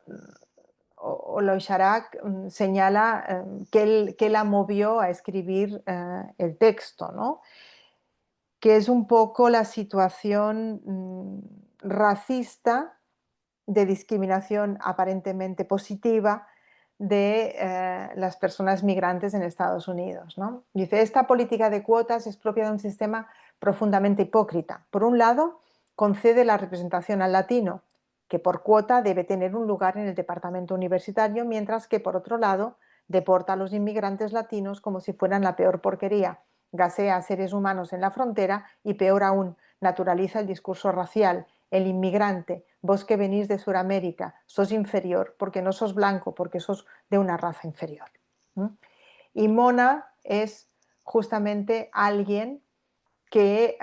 Oloysharac señala que la movió a escribir el texto, ¿no? Que es un poco la situación racista de discriminación aparentemente positiva de las personas migrantes en Estados Unidos, ¿no? Dice, esta política de cuotas es propia de un sistema profundamente hipócrita. Por un lado, concede la representación al latino, que por cuota debe tener un lugar en el departamento universitario, mientras que por otro lado, deporta a los inmigrantes latinos como si fueran la peor porquería, gasea a seres humanos en la frontera y peor aún, naturaliza el discurso racial, el inmigrante, vos que venís de Sudamérica, sos inferior porque no sos blanco, porque sos de una raza inferior. ¿Mm? Y Mona es justamente alguien que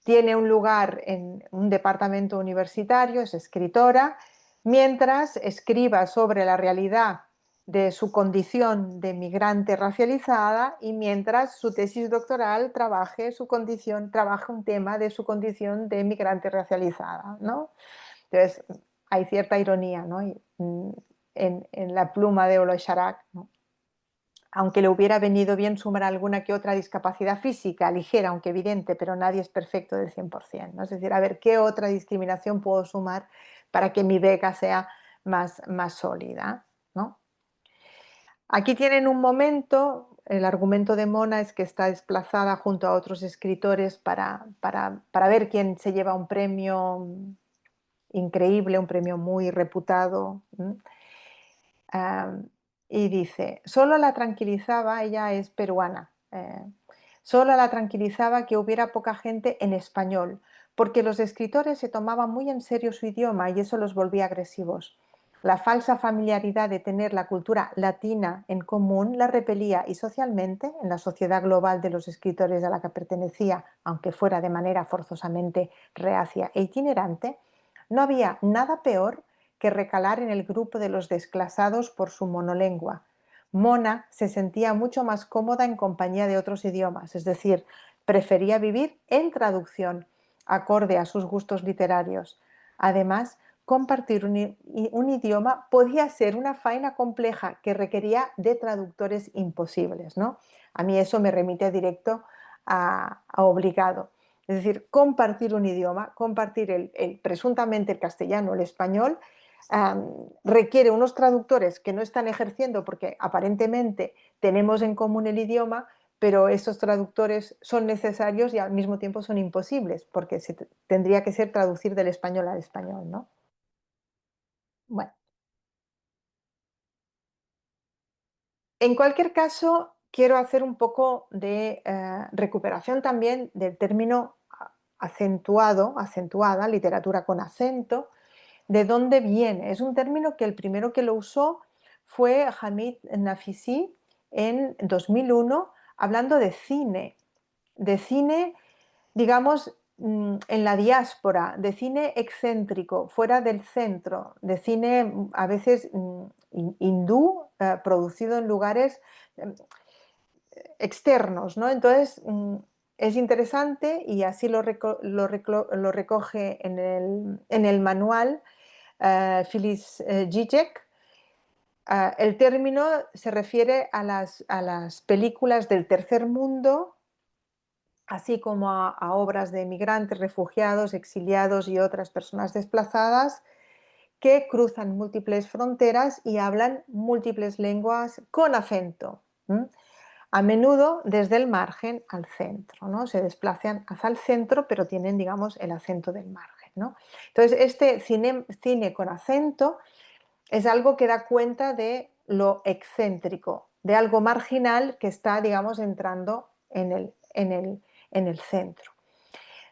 tiene un lugar en un departamento universitario, es escritora, mientras escriba sobre la realidad de su condición de migrante racializada y mientras su tesis doctoral trabaje un tema de su condición de migrante racializada, ¿no? Entonces, hay cierta ironía, ¿no? En la pluma de Olo Sharak, ¿no? Aunque le hubiera venido bien sumar alguna que otra discapacidad física, ligera, aunque evidente, pero nadie es perfecto del 100%, ¿no? Es decir, a ver qué otra discriminación puedo sumar para que mi beca sea más sólida, ¿no? Aquí tienen un momento, el argumento de Mona es que está desplazada junto a otros escritores para ver quién se lleva un premio increíble, un premio muy reputado. Y dice, solo la tranquilizaba, ella es peruana, solo la tranquilizaba que hubiera poca gente en español, porque los escritores se tomaban muy en serio su idioma y eso los volvía agresivos. La falsa familiaridad de tener la cultura latina en común la repelía y socialmente, en la sociedad global de los escritores a la que pertenecía, aunque fuera de manera forzosamente reacia e itinerante, no había nada peor que recalar en el grupo de los desclasados por su monolengua. Mona se sentía mucho más cómoda en compañía de otros idiomas, es decir, prefería vivir en traducción, acorde a sus gustos literarios. Además, compartir un idioma podía ser una faena compleja que requería de traductores imposibles, ¿no? A mí eso me remite directo a obligado. Es decir, compartir un idioma, compartir presuntamente el castellano, el español, requiere unos traductores que no están ejerciendo porque aparentemente tenemos en común el idioma, pero esos traductores son necesarios y al mismo tiempo son imposibles porque tendría que ser traducir del español al español, ¿no? Bueno, en cualquier caso, quiero hacer un poco de recuperación también del término acentuada, literatura con acento, de dónde viene. Es un término que el primero que lo usó fue Hamid Nafisi en 2001, hablando de cine, digamos, en la diáspora, de cine excéntrico, fuera del centro, de cine a veces hindú, producido en lugares externos, ¿no? Entonces, es interesante y así lo recoge en el manual Phyllis Zizek. El término se refiere a las películas del tercer mundo, así como a obras de migrantes, refugiados, exiliados y otras personas desplazadas que cruzan múltiples fronteras y hablan múltiples lenguas con acento. A menudo desde el margen al centro, ¿no? Se desplazan hacia el centro, pero tienen, digamos, el acento del margen, ¿no? Entonces, este cine con acento es algo que da cuenta de lo excéntrico, de algo marginal que está, digamos, entrando en el centro.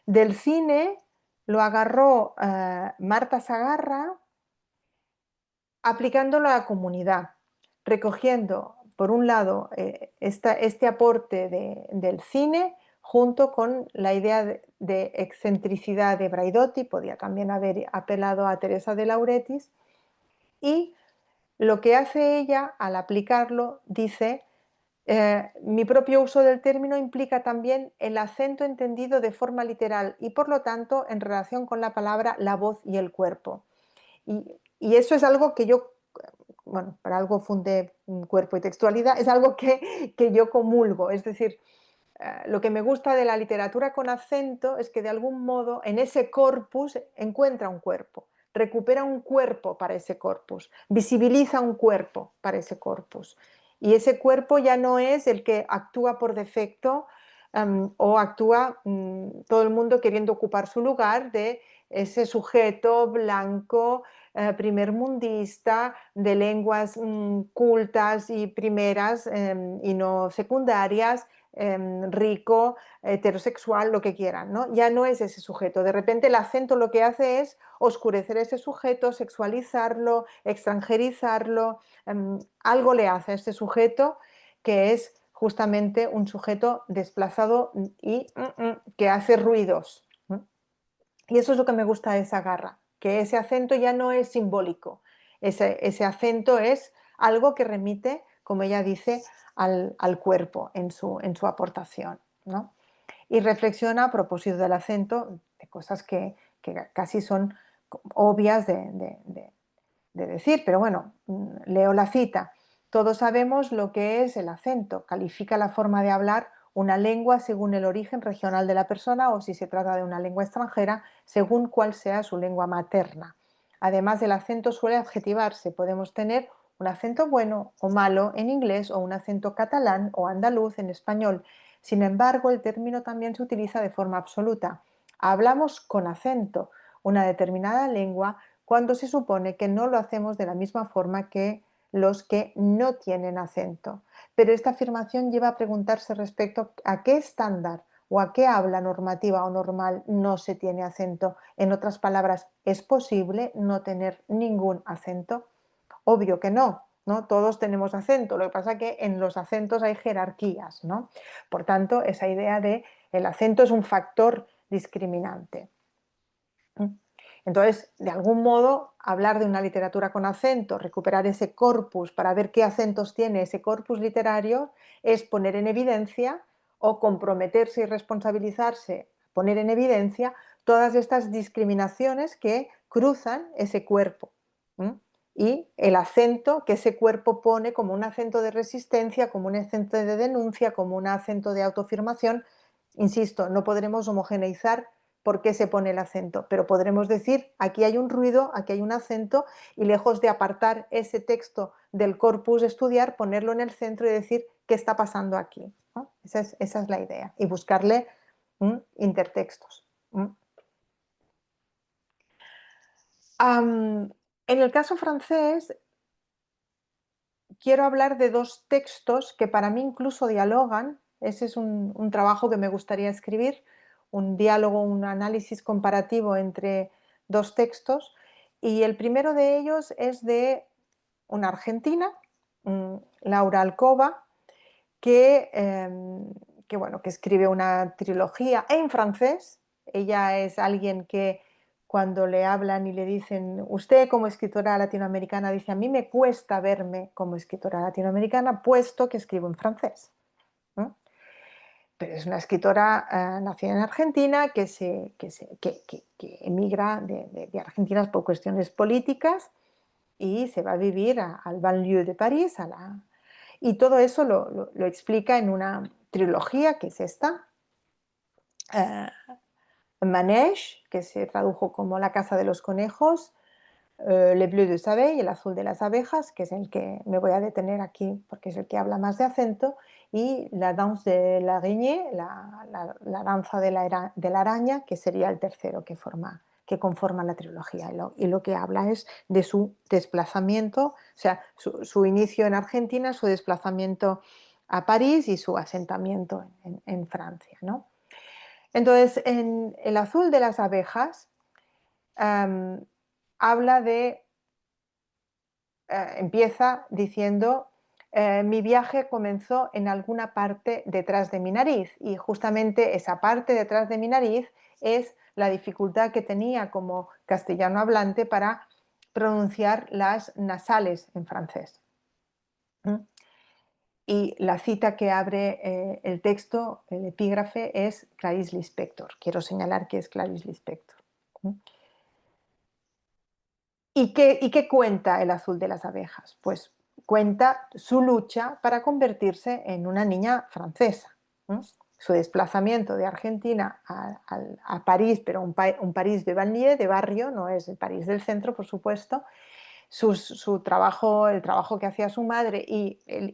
Del cine lo agarró Marta Sagarra aplicándolo a la comunidad, recogiendo, por un lado, este aporte del cine junto con la idea de excentricidad de Braidotti, podía también haber apelado a Teresa de Lauretis, y lo que hace ella al aplicarlo, dice, mi propio uso del término implica también el acento entendido de forma literal y por lo tanto en relación con la palabra, la voz y el cuerpo. Y eso es algo que yo, bueno, para algo fundé Cuerpo y Textualidad, es algo que yo comulgo, es decir, lo que me gusta de la literatura con acento es que de algún modo en ese corpus encuentra un cuerpo, recupera un cuerpo para ese corpus, visibiliza un cuerpo para ese corpus. Y ese cuerpo ya no es el que actúa por defecto o actúa todo el mundo queriendo ocupar su lugar de ese sujeto blanco, primermundista, de lenguas cultas y primeras y no secundarias, rico, heterosexual, lo que quieran, ¿no? Ya no es ese sujeto. De repente el acento lo que hace es oscurecer ese sujeto, sexualizarlo, extranjerizarlo, algo le hace a este sujeto que es justamente un sujeto desplazado y que hace ruidos. Y eso es lo que me gusta de esa garra, que ese acento ya no es simbólico, ese acento es algo que remite, como ella dice, al cuerpo en su aportación, ¿no? Y reflexiona a propósito del acento de cosas que casi son obvias de decir, pero bueno, leo la cita. Todos sabemos lo que es el acento, califica la forma de hablar una lengua según el origen regional de la persona o si se trata de una lengua extranjera, según cuál sea su lengua materna. Además, el acento suele adjetivarse. Podemos tener un acento bueno o malo en inglés o un acento catalán o andaluz en español. Sin embargo, el término también se utiliza de forma absoluta. Hablamos con acento una determinada lengua cuando se supone que no lo hacemos de la misma forma que los que no tienen acento. Pero esta afirmación lleva a preguntarse respecto a qué estándar o a qué habla normativa o normal no se tiene acento. En otras palabras, ¿es posible no tener ningún acento? Obvio que no, ¿no? Todos tenemos acento, lo que pasa es que en los acentos hay jerarquías, ¿no? Por tanto, esa idea de el acento es un factor discriminante. Entonces, de algún modo, hablar de una literatura con acento, recuperar ese corpus para ver qué acentos tiene ese corpus literario, es poner en evidencia o comprometerse y responsabilizarse, poner en evidencia todas estas discriminaciones que cruzan ese cuerpo. ¿Mm? Y el acento que ese cuerpo pone como un acento de resistencia, como un acento de denuncia, como un acento de autoafirmación. Insisto, no podremos homogeneizar por qué se pone el acento, pero podremos decir, aquí hay un ruido, aquí hay un acento, y lejos de apartar ese texto del corpus de estudiar, ponerlo en el centro y decir qué está pasando aquí, ¿no? Esa es la idea, y buscarle intertextos. En el caso francés, quiero hablar de dos textos que para mí incluso dialogan. Ese es un trabajo que me gustaría escribir, un diálogo, un análisis comparativo entre dos textos. Y el primero de ellos es de una argentina, Laura Alcoba, bueno, que escribe una trilogía en francés. Ella es alguien que cuando le hablan y le dicen, usted como escritora latinoamericana, dice, a mí me cuesta verme como escritora latinoamericana, puesto que escribo en francés. ¿No? Pero es una escritora nacida en Argentina que emigra de Argentina por cuestiones políticas y se va a vivir al banlieue de París, y todo eso lo explica en una trilogía que es esta, eh, Manège, que se tradujo como La casa de los conejos, Le Bleu des Abeilles, El azul de las abejas, que es el que me voy a detener aquí porque es el que habla más de acento, y La danse de l'araignée, la danza de la araña, que sería el tercero que conforma la trilogía. Y lo que habla es de su desplazamiento, o sea, su inicio en Argentina, su desplazamiento a París y su asentamiento en Francia, ¿no? Entonces, en El azul de las abejas, habla empieza diciendo, mi viaje comenzó en alguna parte detrás de mi nariz, y justamente esa parte detrás de mi nariz es la dificultad que tenía como castellano hablante para pronunciar las nasales en francés. Y la cita que abre el texto, el epígrafe, es Clarice Lispector. Quiero señalar que es Clarice Lispector. ¿Y qué cuenta El azul de las abejas? Pues cuenta su lucha para convertirse en una niña francesa. Su desplazamiento de Argentina a París, pero un París de banlieue, de barrio, no es el París del centro, por supuesto. Su trabajo, el trabajo que hacía su madre y el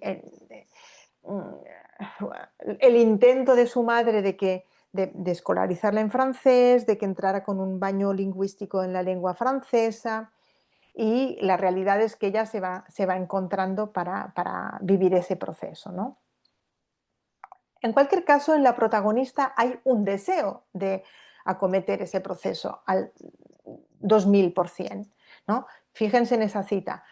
intento de su madre de escolarizarla en francés, de que entrara con un baño lingüístico en la lengua francesa, y la realidad es que ella se va encontrando para vivir ese proceso, ¿no? En cualquier caso, en la protagonista hay un deseo de acometer ese proceso al 2000%, ¿no? Fíjense en esa cita.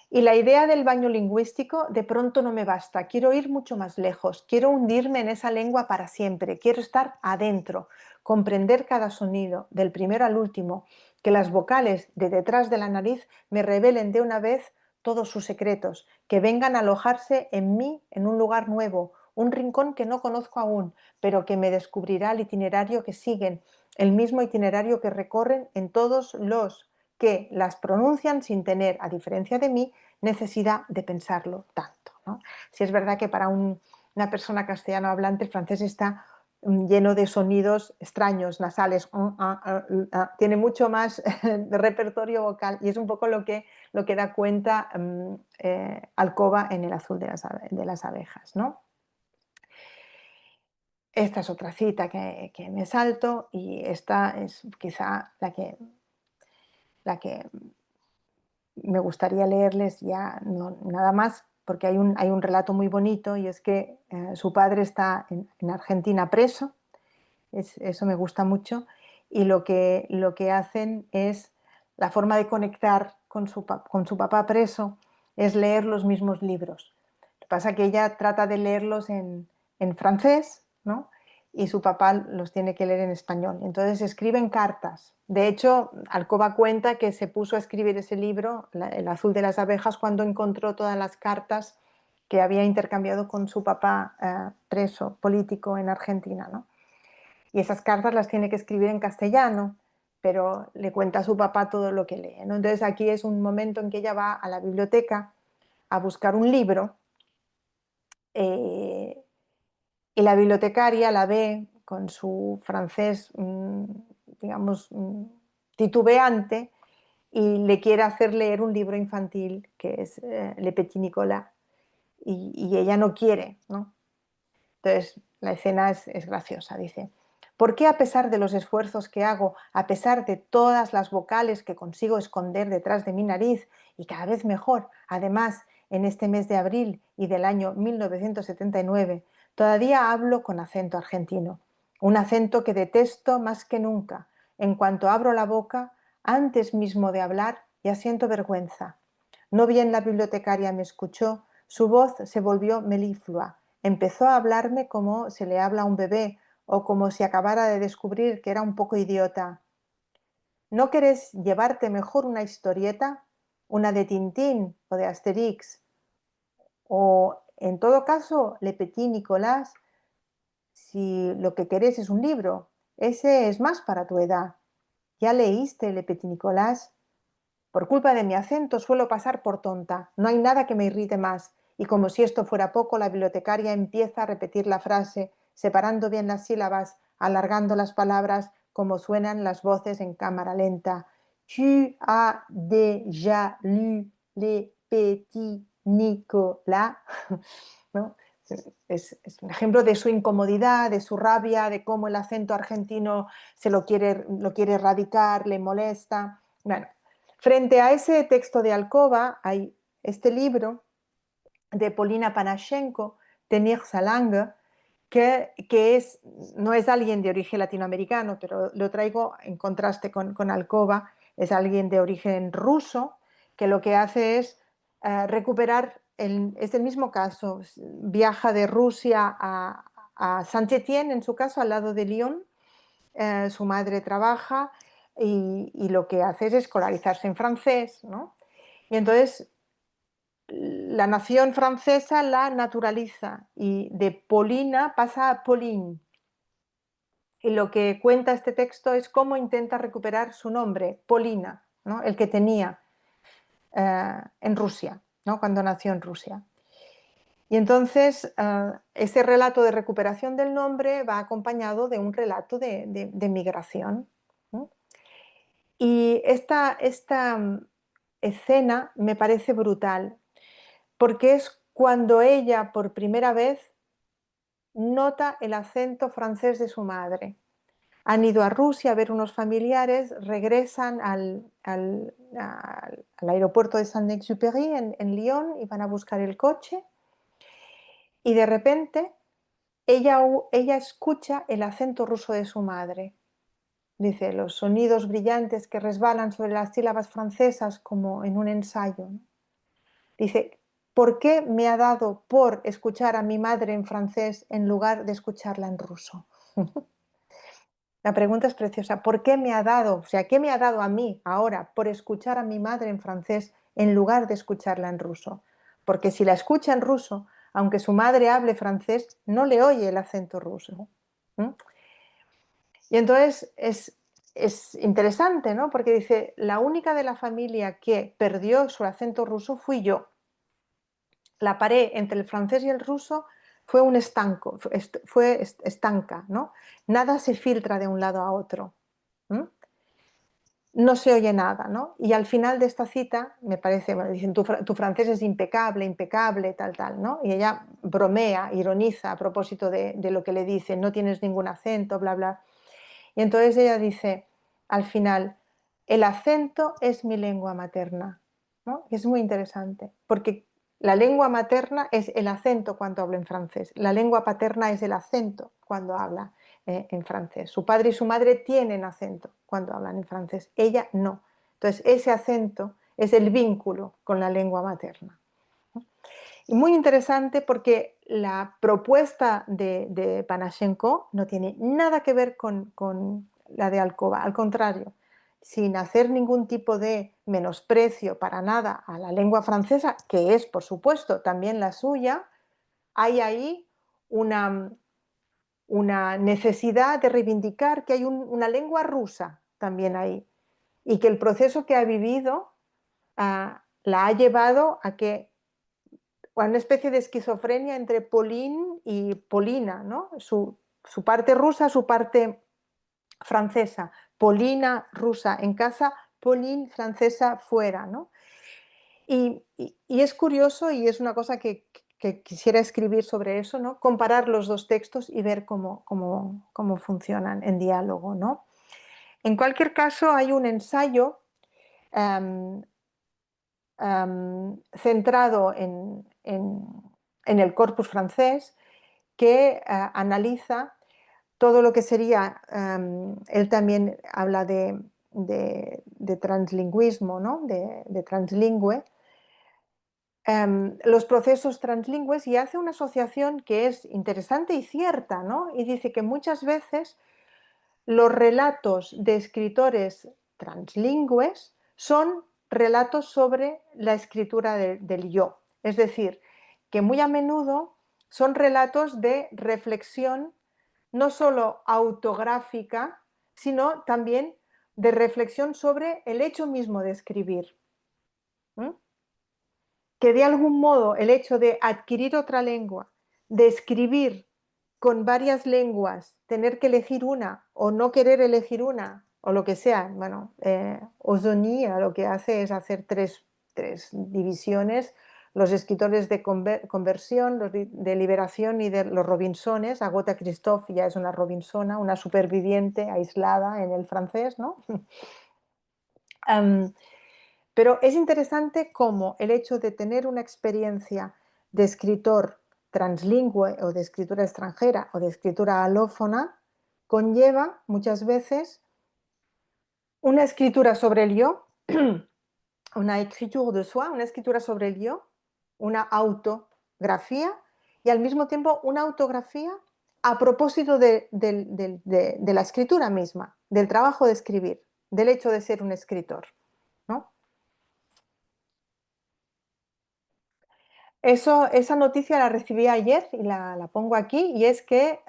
Y la idea del baño lingüístico de pronto no me basta, quiero ir mucho más lejos, quiero hundirme en esa lengua para siempre, quiero estar adentro, comprender cada sonido, del primero al último, que las vocales de detrás de la nariz me revelen de una vez todos sus secretos, que vengan a alojarse en mí en un lugar nuevo, un rincón que no conozco aún, pero que me descubrirá el itinerario que siguen, el mismo itinerario que recorren en todos los que las pronuncian sin tener, a diferencia de mí, necesidad de pensarlo tanto, ¿no? Si es verdad que para una persona castellano hablante el francés está lleno de sonidos extraños, nasales, tiene mucho más de repertorio vocal y es un poco lo que da cuenta Alcoba en El azul de las abejas, ¿no? Esta es otra cita que me salto y esta es quizá la que me gustaría leerles ya nada más, porque hay un relato muy bonito y es que su padre está en Argentina preso, eso me gusta mucho, y lo que hacen es, la forma de conectar con su papá preso es leer los mismos libros. Lo que pasa es que ella trata de leerlos en francés, ¿no? Y su papá los tiene que leer en español. Entonces escriben cartas. De hecho, Alcoba cuenta que se puso a escribir ese libro, El azul de las abejas, cuando encontró todas las cartas que había intercambiado con su papá preso político en Argentina, ¿no? Y esas cartas las tiene que escribir en castellano, pero le cuenta a su papá todo lo que lee, ¿no? Entonces aquí es un momento en que ella va a la biblioteca a buscar un libro eh, y la bibliotecaria la ve con su francés, digamos, titubeante y le quiere hacer leer un libro infantil que es Le Petit Nicolas y ella no quiere, ¿no? Entonces la escena es graciosa, dice: ¿por qué a pesar de los esfuerzos que hago, a pesar de todas las vocales que consigo esconder detrás de mi nariz y cada vez mejor, además en este mes de abril y del año 1979, todavía hablo con acento argentino? Un acento que detesto más que nunca. En cuanto abro la boca, antes mismo de hablar, ya siento vergüenza. No bien la bibliotecaria me escuchó, su voz se volvió meliflua. Empezó a hablarme como se le habla a un bebé o como si acabara de descubrir que era un poco idiota. ¿No querés llevarte mejor una historieta? ¿Una de Tintín o de Asterix? O, en todo caso, Le Petit Nicolas, si lo que querés es un libro. Ese es más para tu edad. ¿Ya leíste Le Petit Nicolas? Por culpa de mi acento suelo pasar por tonta. No hay nada que me irrite más. Y como si esto fuera poco, la bibliotecaria empieza a repetir la frase, separando bien las sílabas, alargando las palabras como suenan las voces en cámara lenta. Tu as déjà lu Les Petits Nicolas. ¿No? Es un ejemplo de su incomodidad, de su rabia, de cómo el acento argentino lo quiere erradicar, le molesta. Bueno, frente a ese texto de Alcoba hay este libro de Polina Panashenko, Tenir sa langue, no es alguien de origen latinoamericano, pero lo traigo en contraste con Alcoba, es alguien de origen ruso, que lo que hace es recuperar, es el mismo caso, viaja de Rusia a Saint-Étienne, en su caso, al lado de Lyon, su madre trabaja y lo que hace es escolarizarse en francés, ¿no? Y entonces la nación francesa la naturaliza y de Paulina pasa a Pauline. Y lo que cuenta este texto es cómo intenta recuperar su nombre, Paulina, ¿no? El que tenía en Rusia, ¿no? Cuando nació en Rusia. Y entonces ese relato de recuperación del nombre va acompañado de un relato de migración, ¿no? Y esta escena me parece brutal, porque es cuando ella por primera vez nota el acento francés de su madre. Han ido a Rusia a ver unos familiares, regresan al aeropuerto de Saint-Exupéry en Lyon y van a buscar el coche y de repente ella escucha el acento ruso de su madre. Dice, los sonidos brillantes que resbalan sobre las sílabas francesas como en un ensayo, ¿no? Dice, ¿por qué me ha dado por escuchar a mi madre en francés en lugar de escucharla en ruso? La pregunta es preciosa. ¿Por qué me ha dado, o sea, qué me ha dado a mí ahora por escuchar a mi madre en francés en lugar de escucharla en ruso? Porque si la escucha en ruso, aunque su madre hable francés, no le oye el acento ruso. ¿Mm? Y entonces es interesante, ¿no? Porque dice, la única de la familia que perdió su acento ruso fui yo. La pared entre el francés y el ruso fue un estanco, fue estanca, ¿no? Nada se filtra de un lado a otro. ¿Mm? No se oye nada, ¿no? Y al final de esta cita, me parece, bueno, dicen, tu francés es impecable, impecable, tal, tal, ¿no? Y ella bromea, ironiza a propósito de lo que le dice, no tienes ningún acento, bla, bla. Y entonces ella dice, al final, el acento es mi lengua materna, ¿no? Y es muy interesante, porque la lengua materna es el acento cuando habla en francés, la lengua paterna es el acento cuando habla en francés. Su padre y su madre tienen acento cuando hablan en francés, ella no. Entonces, ese acento es el vínculo con la lengua materna. Y muy interesante porque la propuesta de Panashenko no tiene nada que ver con la de Alcoba, al contrario, sin hacer ningún tipo de menosprecio para nada a la lengua francesa, que es, por supuesto, también la suya, hay ahí una, una necesidad de reivindicar que hay una lengua rusa también ahí y que el proceso que ha vivido la ha llevado a que una especie de esquizofrenia entre Pauline y Polina, ¿no? Su parte rusa, su parte francesa. Polina rusa en casa, Pauline francesa fuera, ¿no? Y es curioso y es una cosa que quisiera escribir sobre eso, ¿no? Comparar los dos textos y ver cómo funcionan en diálogo, ¿no? En cualquier caso, hay un ensayo um, centrado en el corpus francés que analiza todo lo que sería, él también habla de translingüismo, ¿no? de translingüe, los procesos translingües y hace una asociación que es interesante y cierta, ¿no? Y dice que muchas veces los relatos de escritores translingües son relatos sobre la escritura del yo. Es decir, que muy a menudo son relatos de reflexión no solo autográfica, sino también de reflexión sobre el hecho mismo de escribir. ¿Mm? Que de algún modo el hecho de adquirir otra lengua, de escribir con varias lenguas, tener que elegir una o no querer elegir una o lo que sea, bueno, Ozoni lo que hace es hacer tres divisiones, los escritores de conversión, los de liberación y de los Robinsones. Agota Christophe ya es una Robinsona, una superviviente aislada en el francés, ¿no? um, Pero es interesante cómo el hecho de tener una experiencia de escritor translingüe o de escritura extranjera o de escritura alófona conlleva muchas veces una escritura sobre el yo, una écriture de soi, una escritura sobre el yo, una autografía y al mismo tiempo una autografía a propósito de la escritura misma, del trabajo de escribir, del hecho de ser un escritor, ¿no? Esa noticia la recibí ayer y la pongo aquí, y es que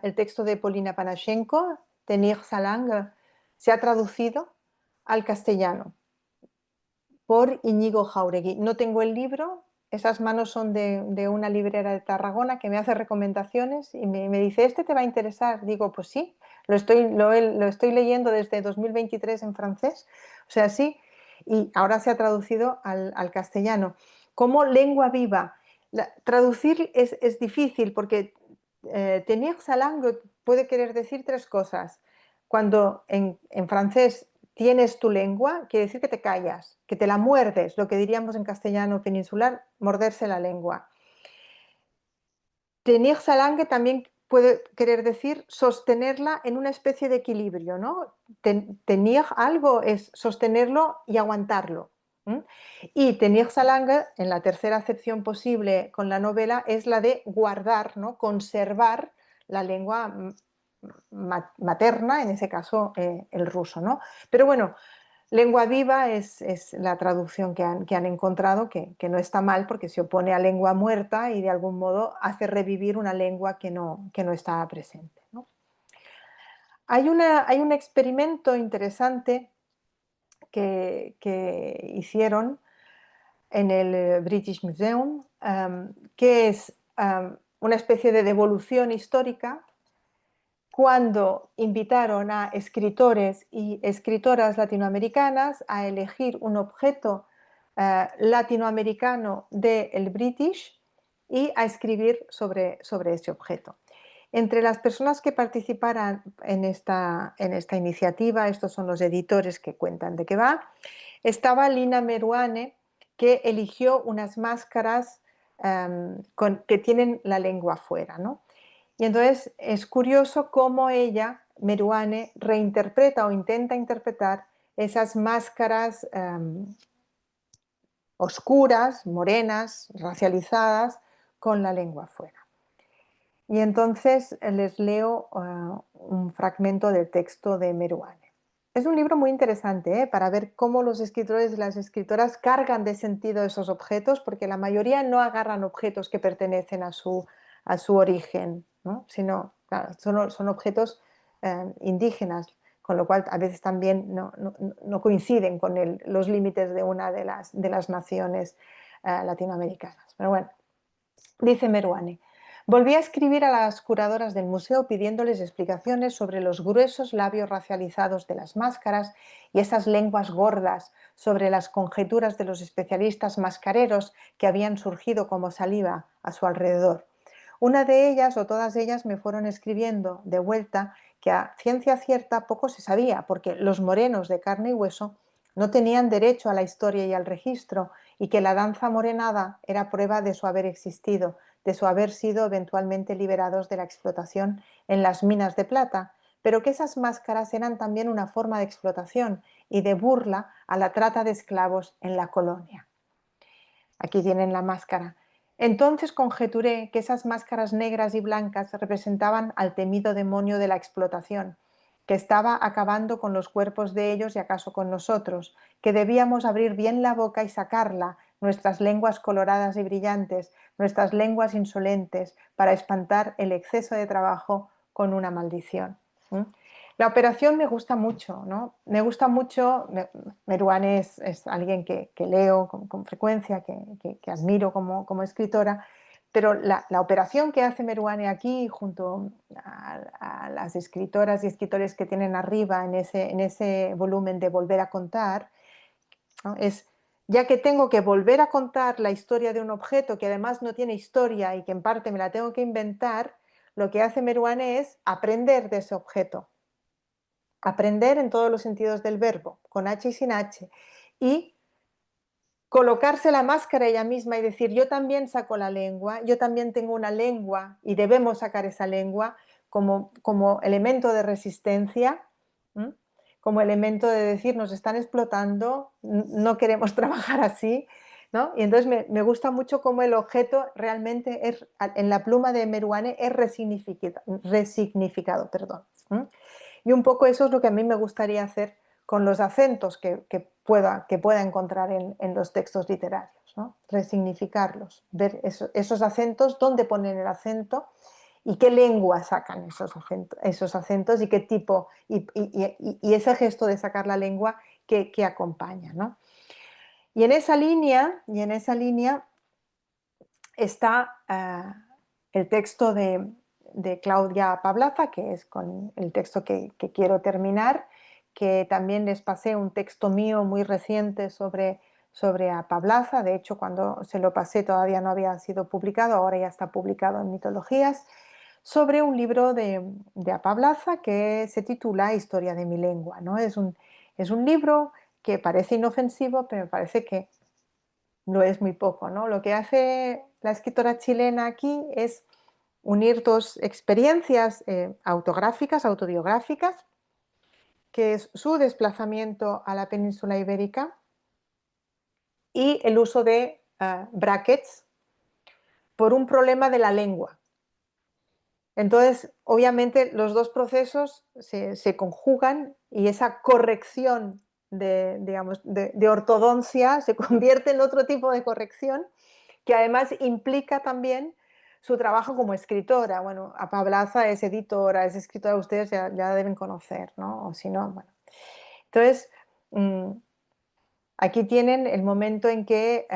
el texto de Polina Panashenko, Tenir sa langue, se ha traducido al castellano por Íñigo Jauregui. No tengo el libro, esas manos son de una librera de Tarragona que me hace recomendaciones y me dice, ¿este te va a interesar? Digo, pues sí, lo estoy leyendo desde 2023 en francés, o sea, sí, y ahora se ha traducido al castellano. Como lengua viva, traducir es difícil porque tenir sa langue puede querer decir tres cosas. Cuando en francés tienes tu lengua, quiere decir que te callas, que te la muerdes, lo que diríamos en castellano peninsular, morderse la lengua. Tenir sa langue también puede querer decir sostenerla en una especie de equilibrio, ¿no? Tenir algo es sostenerlo y aguantarlo. ¿m? Y tenir sa langue, en la tercera acepción posible con la novela, es la de guardar, ¿no? Conservar la lengua materna, en ese caso el ruso, ¿no? Pero bueno, lengua viva es la traducción que han encontrado, que no está mal porque se opone a lengua muerta y de algún modo hace revivir una lengua que no estaba presente, ¿no? Hay un experimento interesante que hicieron en el British Museum, que es una especie de devolución histórica cuando invitaron a escritores y escritoras latinoamericanas a elegir un objeto latinoamericano del British y a escribir sobre ese objeto. Entre las personas que participaran en esta iniciativa, estos son los editores que cuentan de qué va, estaba Lina Meruane, que eligió unas máscaras que tienen la lengua afuera, ¿no? Y entonces es curioso cómo ella, Meruane, reinterpreta o intenta interpretar esas máscaras oscuras, morenas, racializadas, con la lengua afuera. Y entonces les leo un fragmento del texto de Meruane. Es un libro muy interesante para ver cómo los escritores y las escritoras cargan de sentido esos objetos, porque la mayoría no agarran objetos que pertenecen a su origen, ¿no? Sino claro, son objetos indígenas, con lo cual a veces también no coinciden con los límites de una de las naciones latinoamericanas. Pero bueno, dice Meruane. Volví a escribir a las curadoras del museo pidiéndoles explicaciones sobre los gruesos labios racializados de las máscaras y esas lenguas gordas, sobre las conjeturas de los especialistas mascareros que habían surgido como saliva a su alrededor. Una de ellas o todas ellas me fueron escribiendo de vuelta que a ciencia cierta poco se sabía, porque los morenos de carne y hueso no tenían derecho a la historia y al registro, y que la danza morenada era prueba de su haber existido, de su haber sido eventualmente liberados de la explotación en las minas de plata, pero que esas máscaras eran también una forma de explotación y de burla a la trata de esclavos en la colonia. Aquí tienen la máscara. Entonces conjeturé que esas máscaras negras y blancas representaban al temido demonio de la explotación, que estaba acabando con los cuerpos de ellos y acaso con nosotros, que debíamos abrir bien la boca y sacarla, nuestras lenguas coloradas y brillantes, nuestras lenguas insolentes, para espantar el exceso de trabajo con una maldición. La operación me gusta mucho, ¿no? Me gusta mucho, Meruane es alguien que leo con frecuencia, que admiro como escritora, pero la operación que hace Meruane aquí, junto a las escritoras y escritores que tienen arriba en ese volumen de Volver a contar, ¿no? Es, ya que tengo que volver a contar la historia de un objeto que además no tiene historia y que en parte me la tengo que inventar, lo que hace Meruane es aprender de ese objeto. Aprender en todos los sentidos del verbo, con H y sin H, y colocarse la máscara ella misma y decir, yo también saco la lengua, yo también tengo una lengua y debemos sacar esa lengua como elemento de resistencia, ¿m? Como elemento de decir, nos están explotando, no queremos trabajar así, ¿no? Y entonces me gusta mucho cómo el objeto realmente es, en la pluma de Meruane, es resignificado, perdón. Y un poco eso es lo que a mí me gustaría hacer con los acentos que pueda encontrar en los textos literarios, ¿no? Resignificarlos, ver esos acentos, dónde ponen el acento y qué lengua sacan esos acentos y qué tipo, y ese gesto de sacar la lengua que acompaña, ¿no? Y en esa línea está el texto de Claudia Pavlaza, que es con el texto que quiero terminar, que también les pasé un texto mío muy reciente sobre a Pavlaza. De hecho, cuando se lo pasé todavía no había sido publicado, ahora ya está publicado en Mitologías, sobre un libro de a Pavlaza que se titula Historia de mi lengua, ¿no? Es un libro que parece inofensivo, pero me parece que lo es muy poco, ¿no? Lo que hace la escritora chilena aquí es unir dos experiencias autográficas, autobiográficas, que es su desplazamiento a la península ibérica y el uso de brackets por un problema de la lengua. Entonces, obviamente, los dos procesos se conjugan y esa corrección digamos, de ortodoncia se convierte en otro tipo de corrección que además implica también su trabajo como escritora. Bueno, a Pablaza es editora, es escritora, ustedes ya deben conocer, ¿no? O si no, bueno. Entonces, mm, aquí tienen el momento en que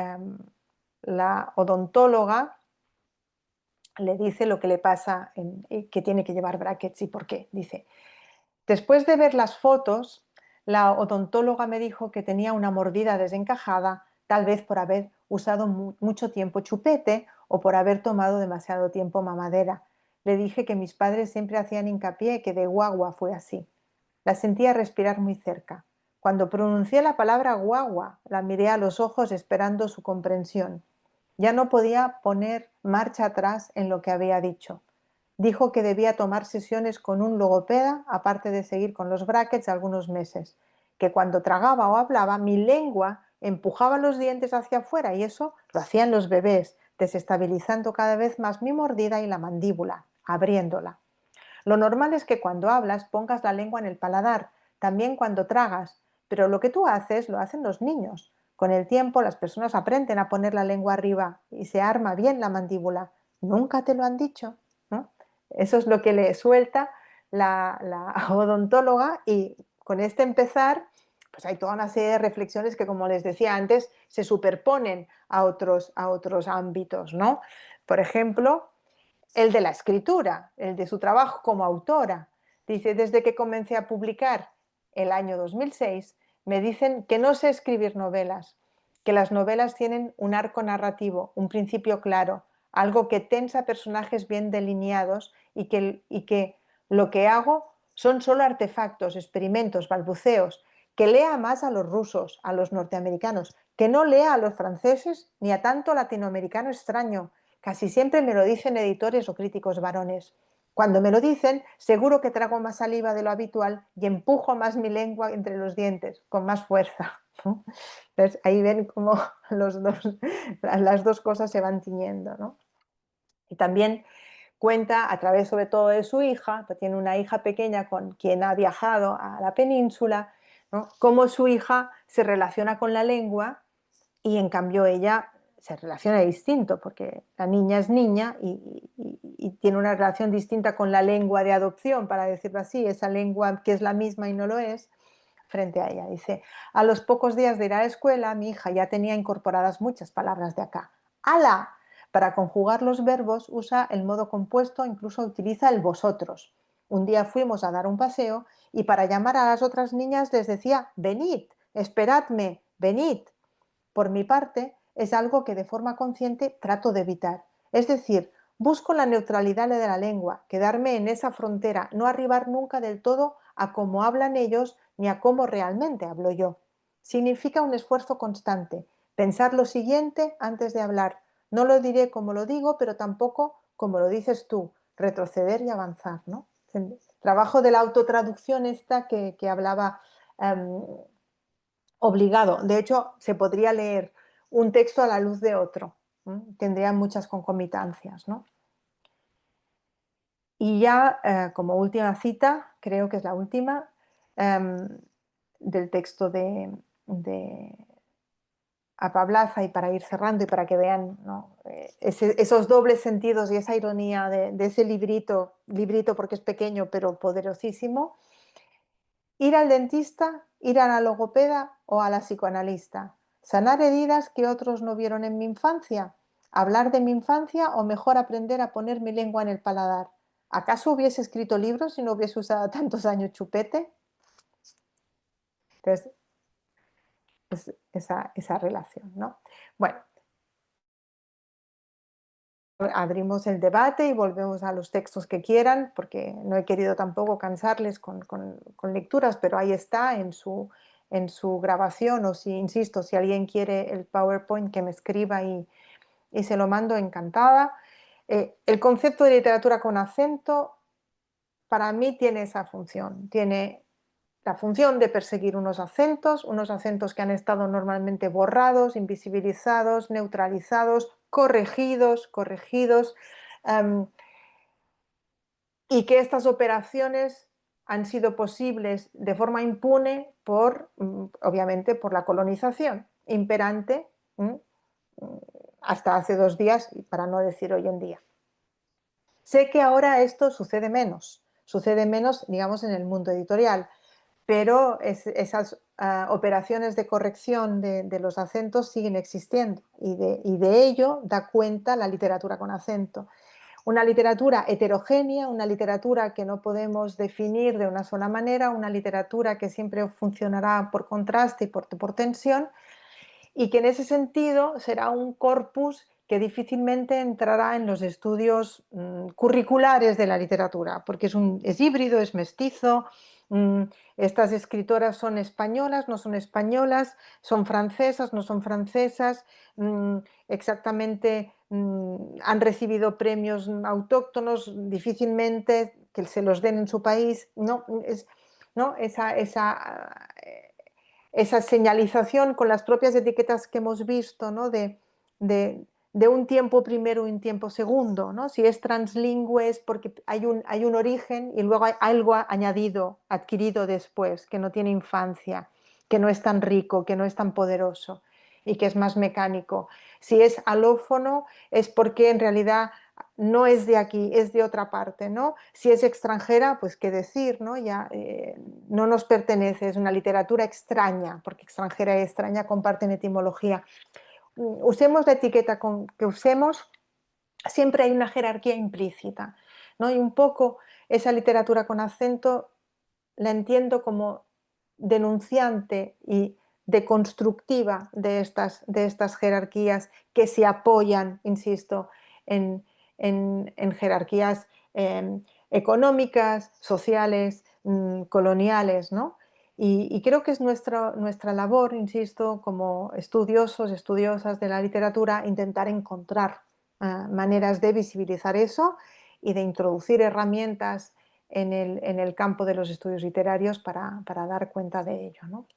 la odontóloga le dice lo que le pasa, que tiene que llevar brackets y por qué. Dice, después de ver las fotos, la odontóloga me dijo que tenía una mordida desencajada, tal vez por haber usado mucho tiempo chupete o por haber tomado demasiado tiempo mamadera. Le dije que mis padres siempre hacían hincapié que de guagua fue así. La sentía respirar muy cerca. Cuando pronuncié la palabra guagua, la miré a los ojos esperando su comprensión. Ya no podía poner marcha atrás en lo que había dicho. Dijo que debía tomar sesiones con un logopeda, aparte de seguir con los brackets algunos meses, que cuando tragaba o hablaba, mi lengua empujaba los dientes hacia afuera y eso lo hacían los bebés, desestabilizando cada vez más mi mordida y la mandíbula, abriéndola. Lo normal es que cuando hablas pongas la lengua en el paladar, también cuando tragas, pero lo que tú haces lo hacen los niños. Con el tiempo las personas aprenden a poner la lengua arriba y se arma bien la mandíbula. ¿Nunca te lo han dicho? ¿No? Eso es lo que le suelta la odontóloga y con este empezar, pues hay toda una serie de reflexiones que, como les decía antes, se superponen a otros ámbitos, ¿no? Por ejemplo, el de la escritura, el de su trabajo como autora. Dice, desde que comencé a publicar el año 2006, me dicen que no sé escribir novelas, que las novelas tienen un arco narrativo, un principio claro, algo que tensa personajes bien delineados y que lo que hago son solo artefactos, experimentos, balbuceos, que lea más a los rusos, a los norteamericanos, que no lea a los franceses ni a tanto latinoamericano extraño. Casi siempre me lo dicen editores o críticos varones. Cuando me lo dicen, seguro que trago más saliva de lo habitual y empujo más mi lengua entre los dientes, con más fuerza. ¿No? Entonces, ahí ven cómo las dos cosas se van tiñendo, ¿no? Y también cuenta, a través sobre todo de su hija, que tiene una hija pequeña con quien ha viajado a la península, ¿no? Cómo su hija se relaciona con la lengua y en cambio ella se relaciona distinto, porque la niña es niña y tiene una relación distinta con la lengua de adopción, para decirlo así, esa lengua que es la misma y no lo es, frente a ella. Dice, a los pocos días de ir a la escuela, mi hija ya tenía incorporadas muchas palabras de acá. ¡Hala! Para conjugar los verbos usa el modo compuesto, incluso utiliza el vosotros. Un día fuimos a dar un paseo y para llamar a las otras niñas les decía, venid, esperadme, venid. Por mi parte, es algo que de forma consciente trato de evitar. Es decir, busco la neutralidad de la lengua, quedarme en esa frontera, no arribar nunca del todo a cómo hablan ellos ni a cómo realmente hablo yo. Significa un esfuerzo constante, pensar lo siguiente antes de hablar. No lo diré como lo digo, pero tampoco como lo dices tú, retroceder y avanzar, ¿no? El trabajo de la autotraducción esta que hablaba obligado. De hecho, se podría leer un texto a la luz de otro. Tendría muchas concomitancias, ¿no? Y ya como última cita, creo que es la última, del texto de Apablaza y para ir cerrando y para que vean, ¿no? Esos dobles sentidos y esa ironía de ese librito porque es pequeño pero poderosísimo. Ir al dentista, ir a la logopeda o a la psicoanalista. Sanar heridas que otros no vieron en mi infancia. Hablar de mi infancia o mejor aprender a poner mi lengua en el paladar. ¿Acaso hubiese escrito libros si no hubiese usado tantos años chupete? Entonces, es esa relación, ¿no? Bueno, abrimos el debate y volvemos a los textos que quieran, porque no he querido tampoco cansarles con lecturas, pero ahí está en su grabación, o si, insisto, si alguien quiere el PowerPoint que me escriba y se lo mando encantada. El concepto de literatura con acento para mí tiene esa función, tiene la función de perseguir unos acentos que han estado normalmente borrados, invisibilizados, neutralizados, corregidos, um, y que estas operaciones han sido posibles de forma impune obviamente, por la colonización imperante hasta hace 2 días, para no decir hoy en día. Sé que ahora esto sucede menos, digamos, en el mundo editorial, pero esas operaciones de corrección de los acentos siguen existiendo y de ello da cuenta la literatura con acento. Una literatura heterogénea, una literatura que no podemos definir de una sola manera, una literatura que siempre funcionará por contraste y por tensión, y que en ese sentido será un corpus que difícilmente entrará en los estudios curriculares de la literatura, porque es híbrido, es mestizo. Estas escritoras son españolas, no son españolas, son francesas, no son francesas, exactamente han recibido premios autóctonos, difícilmente que se los den en su país. No, ¿no? Esa señalización con las propias etiquetas que hemos visto, ¿no? de un tiempo primero y un tiempo segundo, ¿no? Si es translingüe es porque hay un origen y luego hay algo añadido, adquirido después, que no tiene infancia, que no es tan rico, que no es tan poderoso y que es más mecánico. Si es alófono es porque en realidad no es de aquí, es de otra parte, ¿no? Si es extranjera, pues qué decir, ¿no? Ya no nos pertenece, es una literatura extraña, porque extranjera y extraña comparten etimología. Usemos la etiqueta que usemos, siempre hay una jerarquía implícita, ¿no? Y un poco esa literatura con acento la entiendo como denunciante y deconstructiva de estas jerarquías que se apoyan, insisto, en jerarquías económicas, sociales, coloniales, ¿no? Y creo que es nuestra labor, insisto, como estudiosos, estudiosas de la literatura, intentar encontrar maneras de visibilizar eso y de introducir herramientas en el campo de los estudios literarios para dar cuenta de ello, ¿no?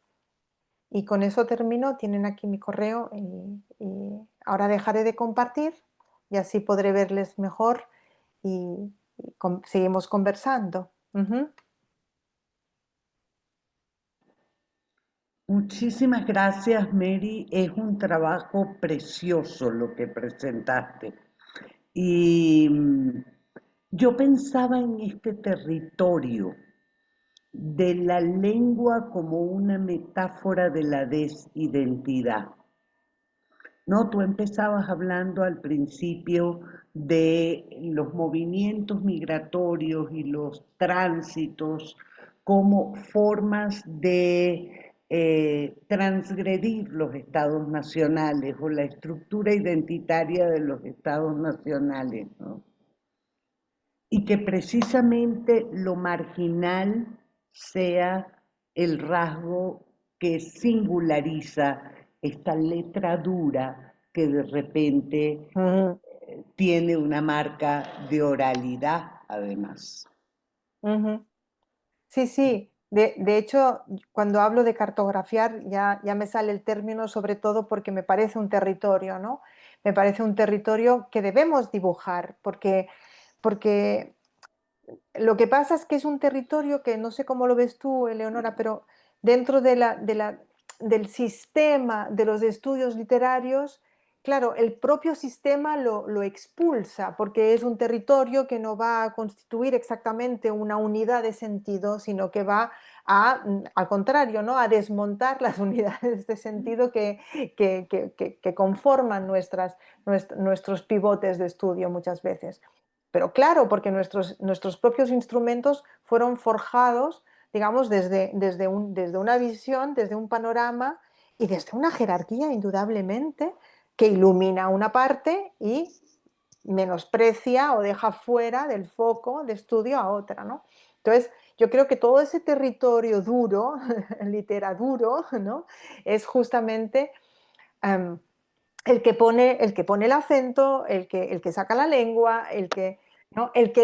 Y con eso termino, tienen aquí mi correo y ahora dejaré de compartir y así podré verles mejor y seguimos conversando. Muchísimas gracias, Mary. Es un trabajo precioso lo que presentaste. Y yo pensaba en este territorio de la lengua como una metáfora de la desidentidad. No, tú empezabas hablando al principio de los movimientos migratorios y los tránsitos como formas de transgredir los estados nacionales o la estructura identitaria de los estados nacionales, ¿no? Y que precisamente lo marginal sea el rasgo que singulariza esta letra dura que de repente Ujú, tiene una marca de oralidad además. ujú. Sí, sí. De hecho, cuando hablo de cartografiar, ya me sale el término, sobre todo porque me parece un territorio, ¿no? Me parece un territorio que debemos dibujar, porque lo que pasa es que es un territorio que no sé cómo lo ves tú, Eleonora, pero dentro del sistema de los estudios literarios, claro, el propio sistema lo expulsa, porque es un territorio que no va a constituir exactamente una unidad de sentido, sino que va al contrario, ¿no? A desmontar las unidades de sentido que conforman nuestros pivotes de estudio muchas veces. Pero claro, porque nuestros propios instrumentos fueron forjados, digamos, desde una visión, desde un panorama y desde una jerarquía, indudablemente, que ilumina una parte y menosprecia o deja fuera del foco de estudio a otra, ¿no? Entonces, yo creo que todo ese territorio duro, literaduro, ¿no? Es justamente um, el que pone el acento, el que saca la lengua, el que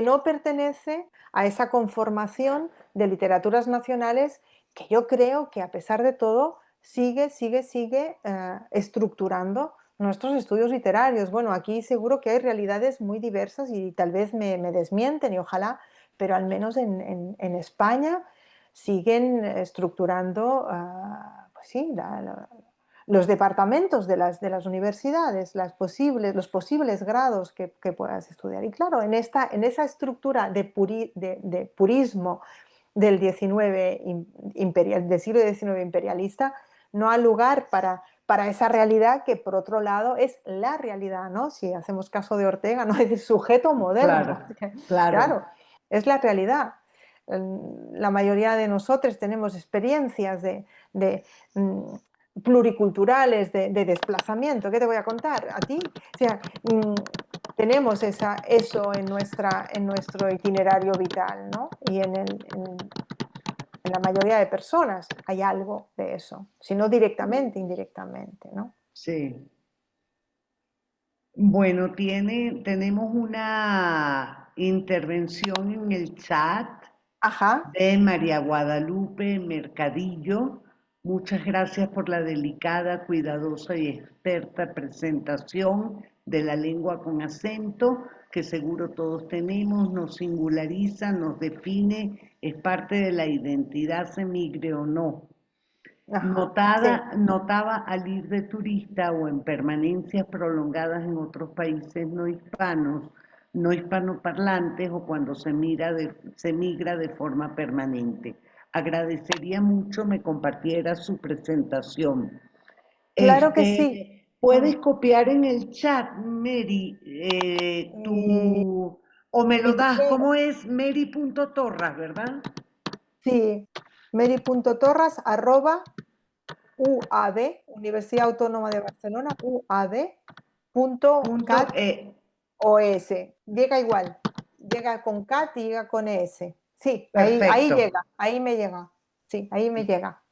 no pertenece a esa conformación de literaturas nacionales que yo creo que a pesar de todo sigue estructurando nuestros estudios literarios. Bueno, aquí seguro que hay realidades muy diversas y tal vez me desmienten y ojalá, pero al menos en España siguen estructurando, pues sí, los departamentos de las universidades, los posibles grados que puedas estudiar. Y claro, en esa estructura de purismo del del siglo XIX imperialista, no hay lugar para esa realidad que por otro lado es la realidad, ¿no? Si hacemos caso de Ortega, no es el sujeto Claro, moderno. claro, Claro, es la realidad. La mayoría de nosotros tenemos experiencias de pluriculturales, de desplazamiento. ¿Qué te voy a contar? A ti, o sea, tenemos eso en nuestro itinerario vital, ¿no? Y en la mayoría de personas hay algo de eso, si no directamente, indirectamente, ¿no? sí. Bueno, tenemos una intervención en el chat Ajá, de María Guadalupe Mercadillo. Muchas gracias por la delicada, cuidadosa y experta presentación de la lengua con acento, que seguro todos tenemos, nos singulariza, nos define, es parte de la identidad, se migre o no. ajá, sí. Notaba al ir de turista o en permanencias prolongadas en otros países no hispanos, no hispanoparlantes o cuando se migra de forma permanente. Agradecería mucho me compartiera su presentación. Claro que sí. Puedes Mm, copiar en el chat, Mary, Mi, o me lo mi das, correo, ¿cómo es? Mary.torras, ¿verdad? sí, mary.torras UAB, Universidad Autónoma de Barcelona, Punto, UAB.cat.os. Llega igual, llega con cat y llega con es. Sí, ahí perfecto. llega, ahí me llega. Sí, ahí me llega.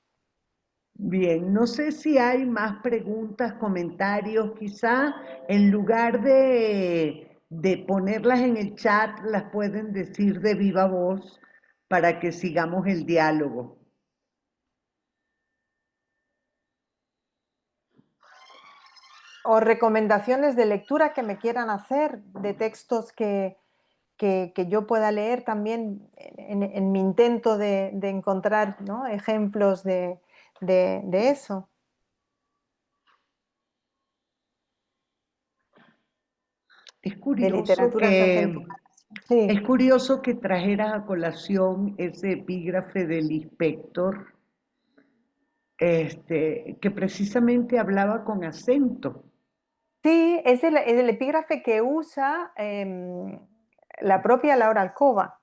Bien, no sé si hay más preguntas, comentarios, quizá en lugar de ponerlas en el chat, las pueden decir de viva voz para que sigamos el diálogo. O recomendaciones de lectura que me quieran hacer, de textos que yo pueda leer también en mi intento de encontrar, ¿no?, ejemplos de eso, Es de curioso literaturas que, acentuadas. Sí, es curioso que trajeras a colación ese epígrafe del inspector, que precisamente hablaba con acento. sí, es el epígrafe que usa la propia Laura Alcoba.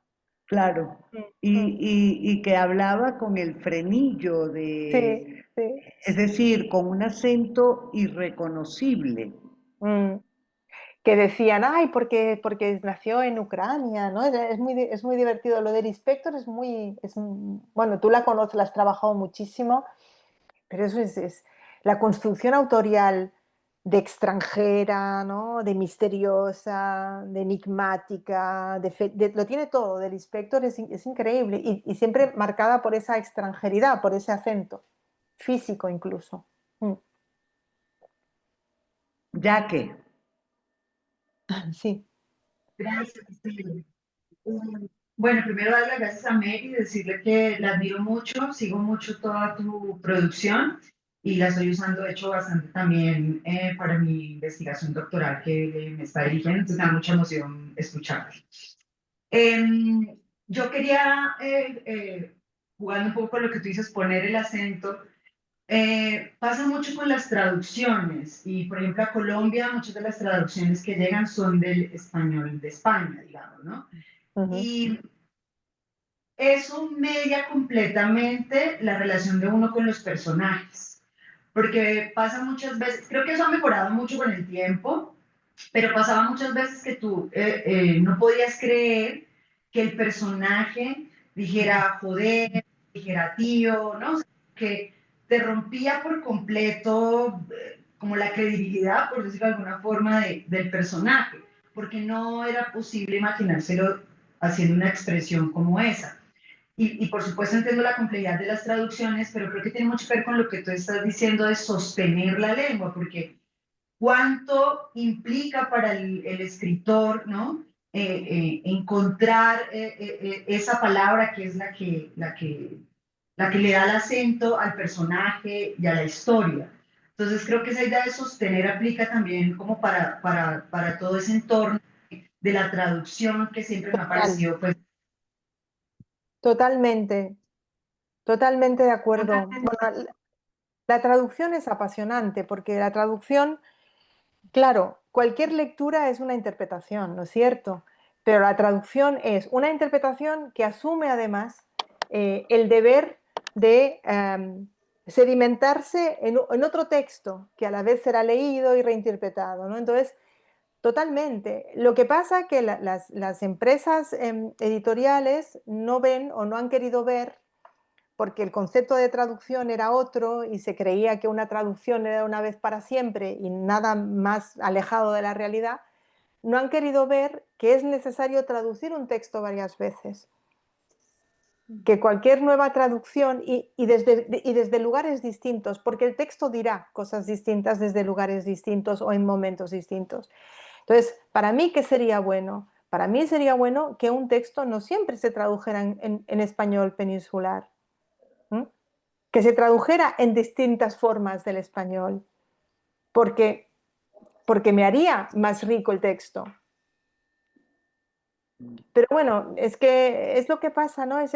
Claro, Mm, y, mm. y que hablaba con el frenillo Sí, sí. es decir, con un acento irreconocible. Mm. Que decían, ay, porque nació en Ucrania, ¿no? Es muy divertido. Lo del inspector bueno, tú la conoces, la has trabajado muchísimo, pero eso es la construcción autorial de extranjera, ¿no? De misteriosa, de enigmática, lo tiene todo, del inspector es increíble y siempre marcada por esa extranjeridad, por ese acento, físico incluso. Mm, Ya que, sí. Gracias. Sí. Bueno, primero darle las gracias a Mary y decirle que la admiro mucho, sigo mucho toda tu producción y la estoy usando, de hecho, bastante también para mi investigación doctoral que me está dirigiendo, entonces me da mucha emoción escucharte. Yo quería, jugando un poco con lo que tú dices, poner el acento. Pasa mucho con las traducciones y, por ejemplo, a Colombia muchas de las traducciones que llegan son del español de España, digamos, ¿no? Ujú. Y eso media completamente la relación de uno con los personajes, porque pasa muchas veces, creo que eso ha mejorado mucho con el tiempo, pero pasaba muchas veces que tú no podías creer que el personaje dijera joder, dijera tío, ¿no? O sea, que te rompía por completo como la credibilidad, por decirlo de alguna forma, del personaje, porque no era posible imaginárselo haciendo una expresión como esa. y por supuesto entiendo la complejidad de las traducciones, pero creo que tiene mucho que ver con lo que tú estás diciendo de sostener la lengua, porque cuánto implica para el escritor, ¿no? Encontrar esa palabra que es la que le da el acento al personaje y a la historia. Entonces creo que esa idea de sostener aplica también como para todo ese entorno de la traducción que siempre me ha Total, parecido pues. totalmente, totalmente de acuerdo. Bueno, la traducción es apasionante porque la traducción, claro, cualquier lectura es una interpretación, ¿no es cierto? Pero la traducción es una interpretación que asume además el deber de sedimentarse en otro texto que a la vez será leído y reinterpretado, ¿no? Entonces, totalmente. Lo que pasa es que las empresas editoriales no ven o no han querido ver, porque el concepto de traducción era otro y se creía que una traducción era una vez para siempre y nada más alejado de la realidad, no han querido ver que es necesario traducir un texto varias veces, que cualquier nueva traducción y desde lugares distintos, porque el texto dirá cosas distintas desde lugares distintos o en momentos distintos. Entonces, para mí, ¿qué sería bueno? Para mí sería bueno que un texto no siempre se tradujera en español peninsular, ¿m? Que se tradujera en distintas formas del español, porque, porque me haría más rico el texto. Pero bueno, es que es lo que pasa, ¿no? Es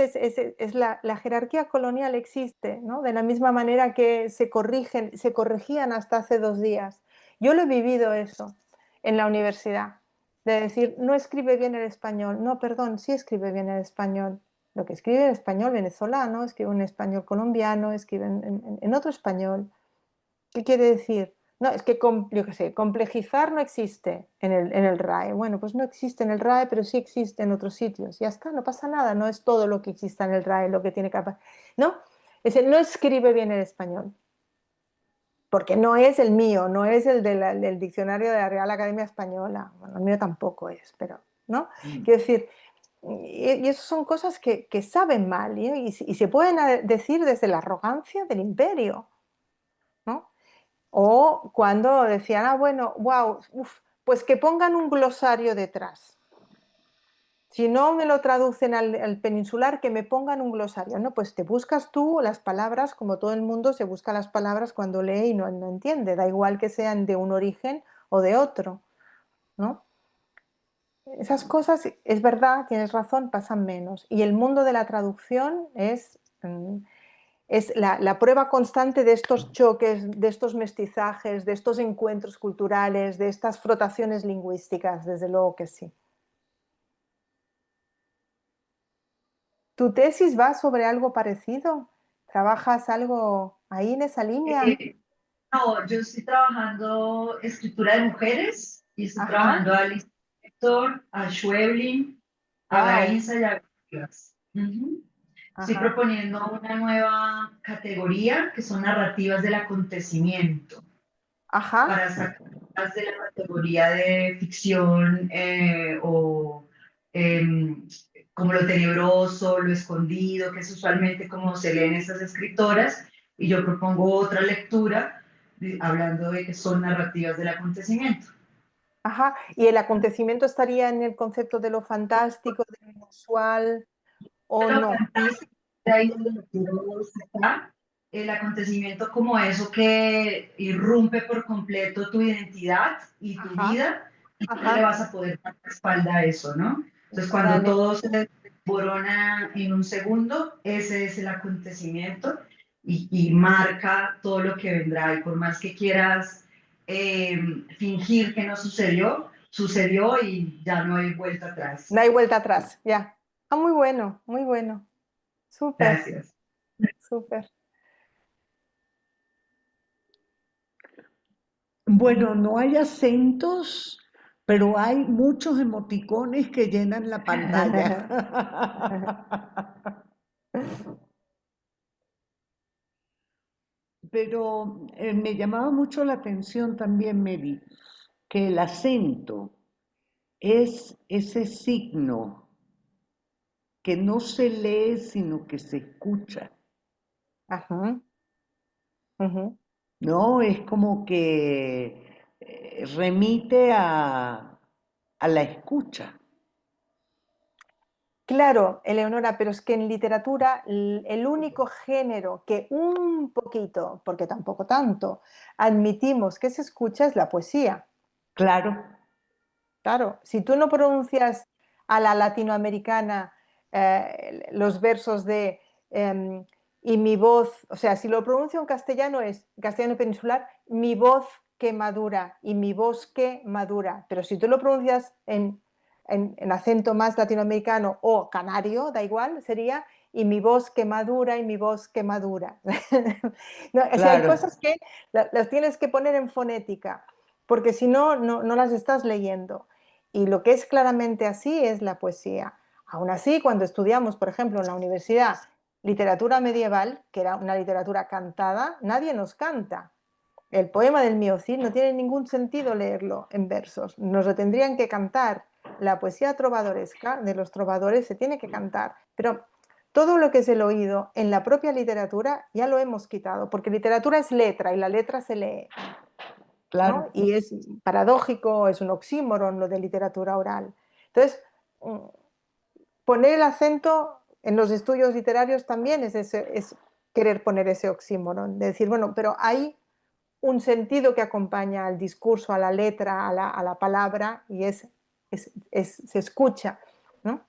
la jerarquía colonial existe, ¿no? De la misma manera que se corregían hasta hace 2 días. Yo lo he vivido eso en la universidad, de decir, no escribe bien el español. No, perdón, sí escribe bien el español. Lo que escribe el español venezolano, escribe un español colombiano, escribe en otro español. ¿Qué quiere decir? No, es que, yo qué sé, complejizar no existe en el RAE. Bueno, pues no existe en el RAE, pero sí existe en otros sitios. Ya está, no pasa nada, no es todo lo que exista en el RAE lo que tiene que pasar. ¿No? Es decir, no escribe bien el español, porque no es el mío, no es el del diccionario de la Real Academia Española. Bueno, el mío tampoco es, pero, ¿no? Quiero decir, y eso son cosas que saben mal, ¿eh? Y se pueden decir desde la arrogancia del imperio, ¿no? O cuando decían, ah, bueno, wow, uf, pues que pongan un glosario detrás. Si no me lo traducen al peninsular, que me pongan un glosario. No, pues te buscas tú las palabras, como todo el mundo se busca las palabras cuando lee y no entiende. Da igual que sean de un origen o de otro, ¿no? Esas cosas, es verdad, tienes razón, pasan menos. Y el mundo de la traducción es la prueba constante de estos choques, de estos mestizajes, de estos encuentros culturales, de estas frotaciones lingüísticas, desde luego que sí. ¿Tu tesis va sobre algo parecido? ¿Trabajas algo ahí en esa línea? No, yo estoy trabajando escritura de mujeres y estoy Ajá, trabajando a Alice Hector, a Schweblin, a wow, Gainza y a Villegas. Ujú. Estoy ajá, proponiendo una nueva categoría que son narrativas del acontecimiento ajá, para sacarlas de la categoría de ficción o em, como lo tenebroso, lo escondido, que es usualmente como se leen estas escritoras, y yo propongo otra lectura hablando de que son narrativas del acontecimiento. ajá. ¿Y el acontecimiento estaría en el concepto de lo fantástico, de lo inusual o Lo no? fantástico de ahí donde lo quiero sacar, el acontecimiento como eso que irrumpe por completo tu identidad y tu Ajá, vida, y tú no le ajá, vas a poder dar la espalda a eso, ¿no? Entonces, cuando dale. todo se desborona en un segundo, ese es el acontecimiento y marca todo lo que vendrá. Y por más que quieras fingir que no sucedió, sucedió y ya no hay vuelta No atrás. hay vuelta atrás, ya. Ah, muy bueno, muy bueno. Súper, Gracias. súper. Bueno, no hay acentos, pero hay muchos emoticones que llenan la pantalla. Pero me llamaba mucho la atención también, Mary, que el acento es ese signo que no se lee, sino que se escucha, Ajá, ujú. ¿no? Es como que remite a la escucha. Claro, Eleonora, pero es que en literatura el único género que un poquito, porque tampoco tanto, admitimos que se escucha es la poesía. Claro, Claro, si tú no pronuncias a la latinoamericana los versos de y mi voz, o sea, si lo pronuncio en castellano es castellano peninsular, mi voz que madura y mi voz que madura. Pero si tú lo pronuncias en acento más latinoamericano o canario, da igual, sería y mi voz que madura y mi voz que madura. No, o sea, hay claro, cosas que las tienes que poner en fonética, porque si no, no las estás leyendo. Y lo que es claramente así es la poesía. Aún así, cuando estudiamos, por ejemplo, en la universidad, literatura medieval, que era una literatura cantada, nadie nos canta. El poema del Mío Cid no tiene ningún sentido leerlo en versos, nos lo tendrían que cantar. La poesía trovadoresca de los trovadores se tiene que cantar, pero todo lo que es el oído en la propia literatura ya lo hemos quitado, porque literatura es letra y la letra se lee, ¿no? claro. Y es paradójico, es un oxímoron lo de literatura oral. Entonces, mm, poner el acento en los estudios literarios también es querer poner ese oxímoron, de decir, bueno, pero hay un sentido que acompaña al discurso, a la letra, a la palabra, y se escucha, ¿no?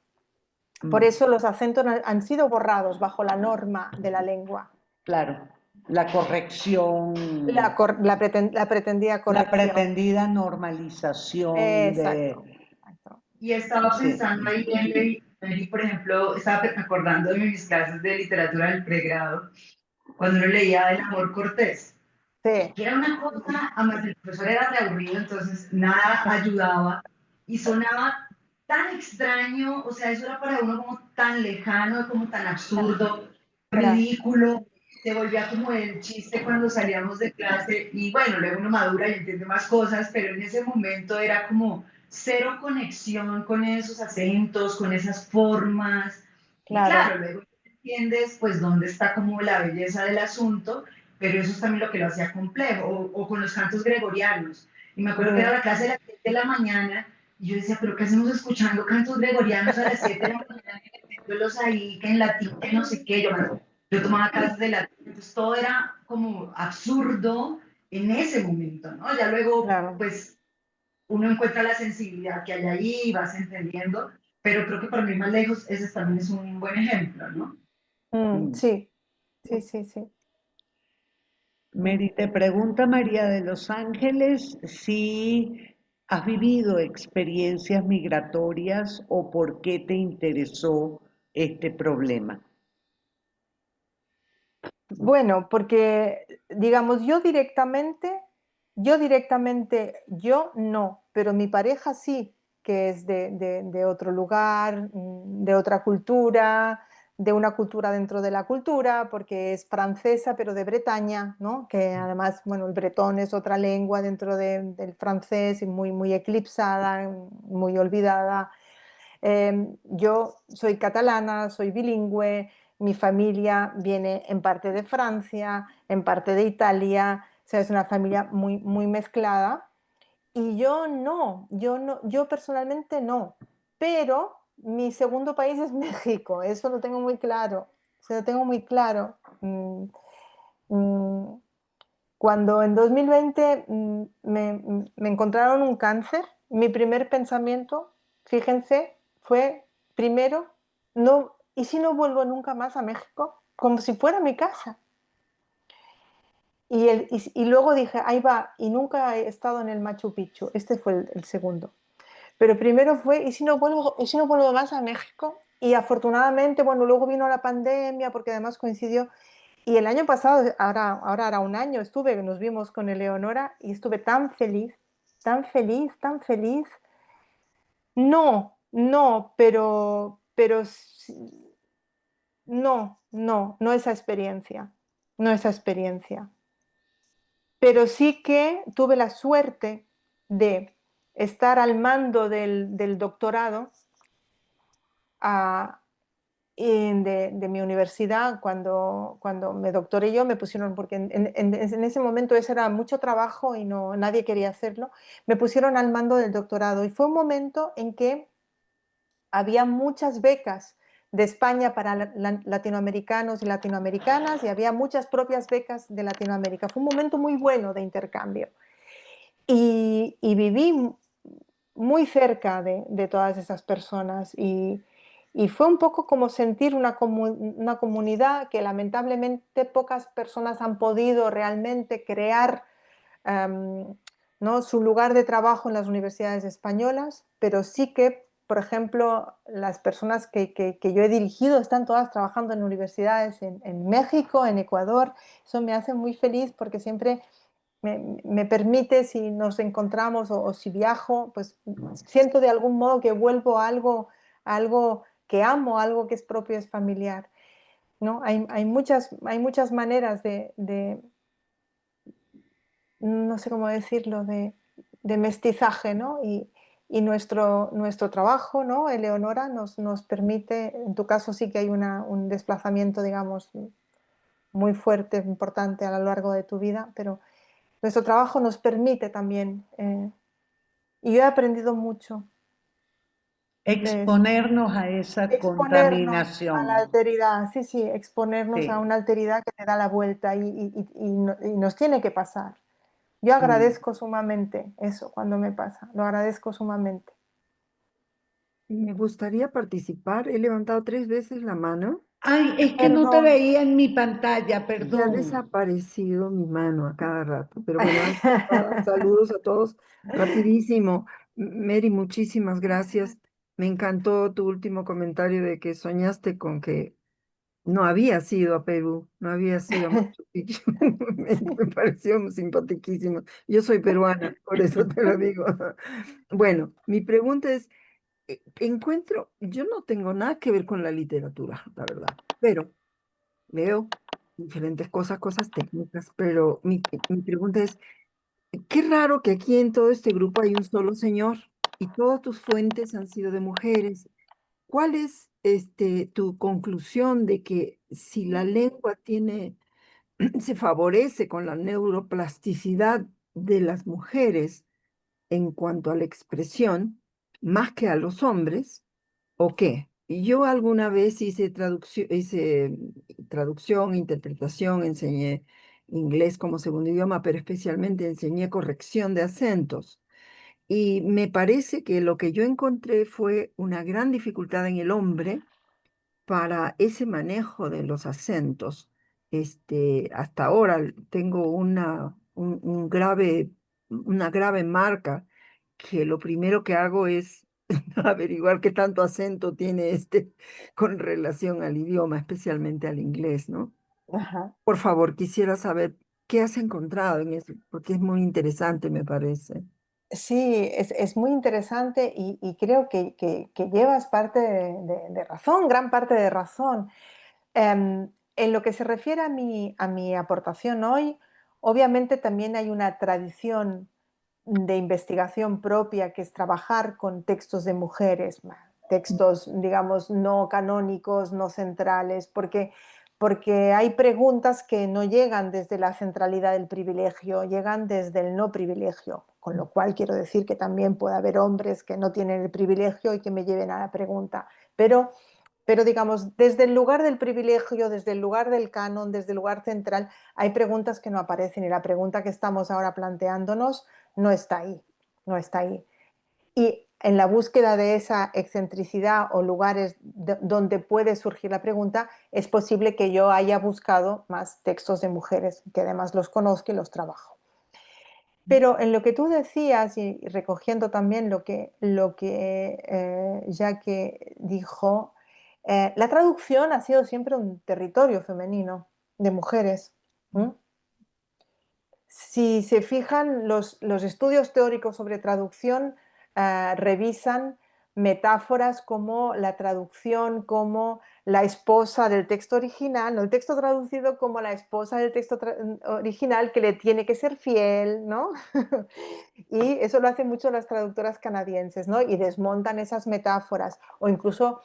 Por Mm, eso los acentos han sido borrados bajo la norma de la lengua, claro, la corrección, la pretendida la corrección. pretendida normalización Exacto, de... exacto. Y estaba Sí, pensando ahí en Lady, por ejemplo, estaba acordando de mis clases de literatura del pregrado, cuando uno leía El amor cortés, Sí, que era una cosa, además el profesor era re aburrido, entonces nada ayudaba y sonaba tan extraño, o sea, eso era para uno como tan lejano, como tan absurdo, era, ridículo, se volvía como el chiste cuando salíamos de clase y bueno, luego uno madura y entiende más cosas, pero en ese momento era como cero conexión con esos acentos, con esas formas y claro. claro, luego entiendes pues dónde está como la belleza del asunto, pero eso es también lo que lo hacía complejo, o con los cantos gregorianos. Y me acuerdo que era Mm, la clase de las 7 de la mañana, y yo decía, pero ¿qué hacemos escuchando cantos gregorianos a las 7 de la mañana, metiéndolos ahí, que en latín, que no sé qué? Yo tomaba clases de latín, entonces todo era como absurdo en ese momento, ¿no? Ya luego, claro. pues, uno encuentra la sensibilidad que hay ahí y vas entendiendo, pero creo que para mí más lejos, ese también es un buen ejemplo, ¿no? mm. Sí, sí, sí, sí. Mm. Mary, te pregunta María de los Ángeles si has vivido experiencias migratorias o por qué te interesó este problema. Bueno, porque, digamos, yo no, pero mi pareja sí, que es de otro lugar, de otra cultura, de una cultura dentro de la cultura, porque es francesa, pero de Bretaña, ¿no? Que además, bueno, el bretón es otra lengua dentro del francés y muy, muy eclipsada, muy olvidada. Yo soy catalana, soy bilingüe, mi familia viene en parte de Francia, en parte de Italia, o sea, es una familia muy, muy mezclada. Y yo personalmente no, pero mi segundo país es México, eso lo tengo muy claro, eso lo tengo muy claro. Mm, Cuando en 2020 me encontraron un cáncer, mi primer pensamiento, fíjense, fue primero, no, ¿y si no vuelvo nunca más a México? Como si fuera mi casa. Y luego dije, ahí va, y nunca he estado en el Machu Picchu. Este fue el segundo. Pero primero fue, ¿y si no vuelvo más a México? Y afortunadamente, bueno, luego vino la pandemia, porque además coincidió. Y el año pasado, ahora hará un año, nos vimos con Eleonora y estuve tan feliz, tan feliz, tan feliz. No, pero no esa experiencia, no esa experiencia. Pero sí que tuve la suerte de estar al mando del doctorado de mi universidad, cuando me doctoré yo, me pusieron, porque en ese momento ese era mucho trabajo y no, nadie quería hacerlo, me pusieron al mando del doctorado y fue un momento en que había muchas becas de España para latinoamericanos y latinoamericanas y había muchas propias becas de Latinoamérica. Fue un momento muy bueno de intercambio y viví muy cerca de todas esas personas y fue un poco como sentir una comunidad que lamentablemente pocas personas han podido realmente crear, ¿no?, su lugar de trabajo en las universidades españolas, pero sí que, por ejemplo, las personas que yo he dirigido están todas trabajando en universidades en México, en Ecuador. Eso me hace muy feliz porque siempre me permite, si nos encontramos o si viajo, pues siento de algún modo que vuelvo a algo que amo, a algo que es propio, es familiar, ¿no? Hay muchas maneras no sé cómo decirlo, de mestizaje, ¿no? Y nuestro trabajo, ¿no, Eleonora, nos permite, en tu caso sí que hay un desplazamiento, digamos, muy fuerte, importante a lo largo de tu vida, pero nuestro trabajo nos permite también, y yo he aprendido mucho de eso. Exponernos a esa Exponernos a la contaminación. alteridad, sí, sí, exponernos a Sí. una alteridad que te da la vuelta y nos tiene que pasar. Yo Mm. agradezco sumamente eso cuando me pasa, lo agradezco sumamente. Me gustaría participar. He levantado 3 veces la mano Ay, es que no te Perdón. veía en mi pantalla, y ha perdón. desaparecido mi mano a cada rato. Pero bueno, ahí está. Saludos a todos. Rapidísimo. Mary, muchísimas gracias. Me encantó tu último comentario de que soñaste con que no había sido a Perú, no había sido a Machu Picchu. Me pareció simpaticísimo. Yo soy peruana, por eso te lo digo. Bueno, mi pregunta es, yo no tengo nada que ver con la literatura, la verdad, pero leo diferentes cosas, cosas técnicas, pero mi pregunta es, qué raro que aquí en todo este grupo hay un solo señor y todas tus fuentes han sido de mujeres. ¿Cuál es tu conclusión de que si la lengua se favorece con la neuroplasticidad de las mujeres en cuanto a la expresión, más que a los hombres, o qué? Yo alguna vez hice traducción, interpretación, enseñé inglés como segundo idioma, pero especialmente enseñé corrección de acentos. Y me parece que lo que yo encontré fue una gran dificultad en el hombre para ese manejo de los acentos. Hasta ahora tengo una grave marca que lo primero que hago es averiguar qué tanto acento tiene con relación al idioma, especialmente al inglés, ¿no? Ajá. Por favor, quisiera saber qué has encontrado en eso, porque es muy interesante, me parece. Sí, es muy interesante y creo que llevas parte de razón, gran parte de razón. En lo que se refiere a mi aportación hoy, obviamente también hay una tradición de investigación propia que es trabajar con textos de mujeres, textos, digamos, no canónicos, no centrales, porque hay preguntas que no llegan desde la centralidad del privilegio, llegan desde el no privilegio, con lo cual quiero decir que también puede haber hombres que no tienen el privilegio y que me lleven a la pregunta, pero digamos, desde el lugar del privilegio, desde el lugar del canon, desde el lugar central, hay preguntas que no aparecen y la pregunta que estamos ahora planteándonos no está ahí, no está ahí. Y en la búsqueda de esa excentricidad o lugares donde puede surgir la pregunta, es posible que yo haya buscado más textos de mujeres, que además los conozco y los trabajo. Pero en lo que tú decías, y recogiendo también lo que Jacques dijo, la traducción ha sido siempre un territorio femenino de mujeres. ¿Mm? Si se fijan, los estudios teóricos sobre traducción revisan metáforas como la traducción, como la esposa del texto original, no el texto traducido como la esposa del texto original que le tiene que ser fiel, ¿no? Y eso lo hacen mucho las traductoras canadienses, ¿no? Y desmontan esas metáforas. O incluso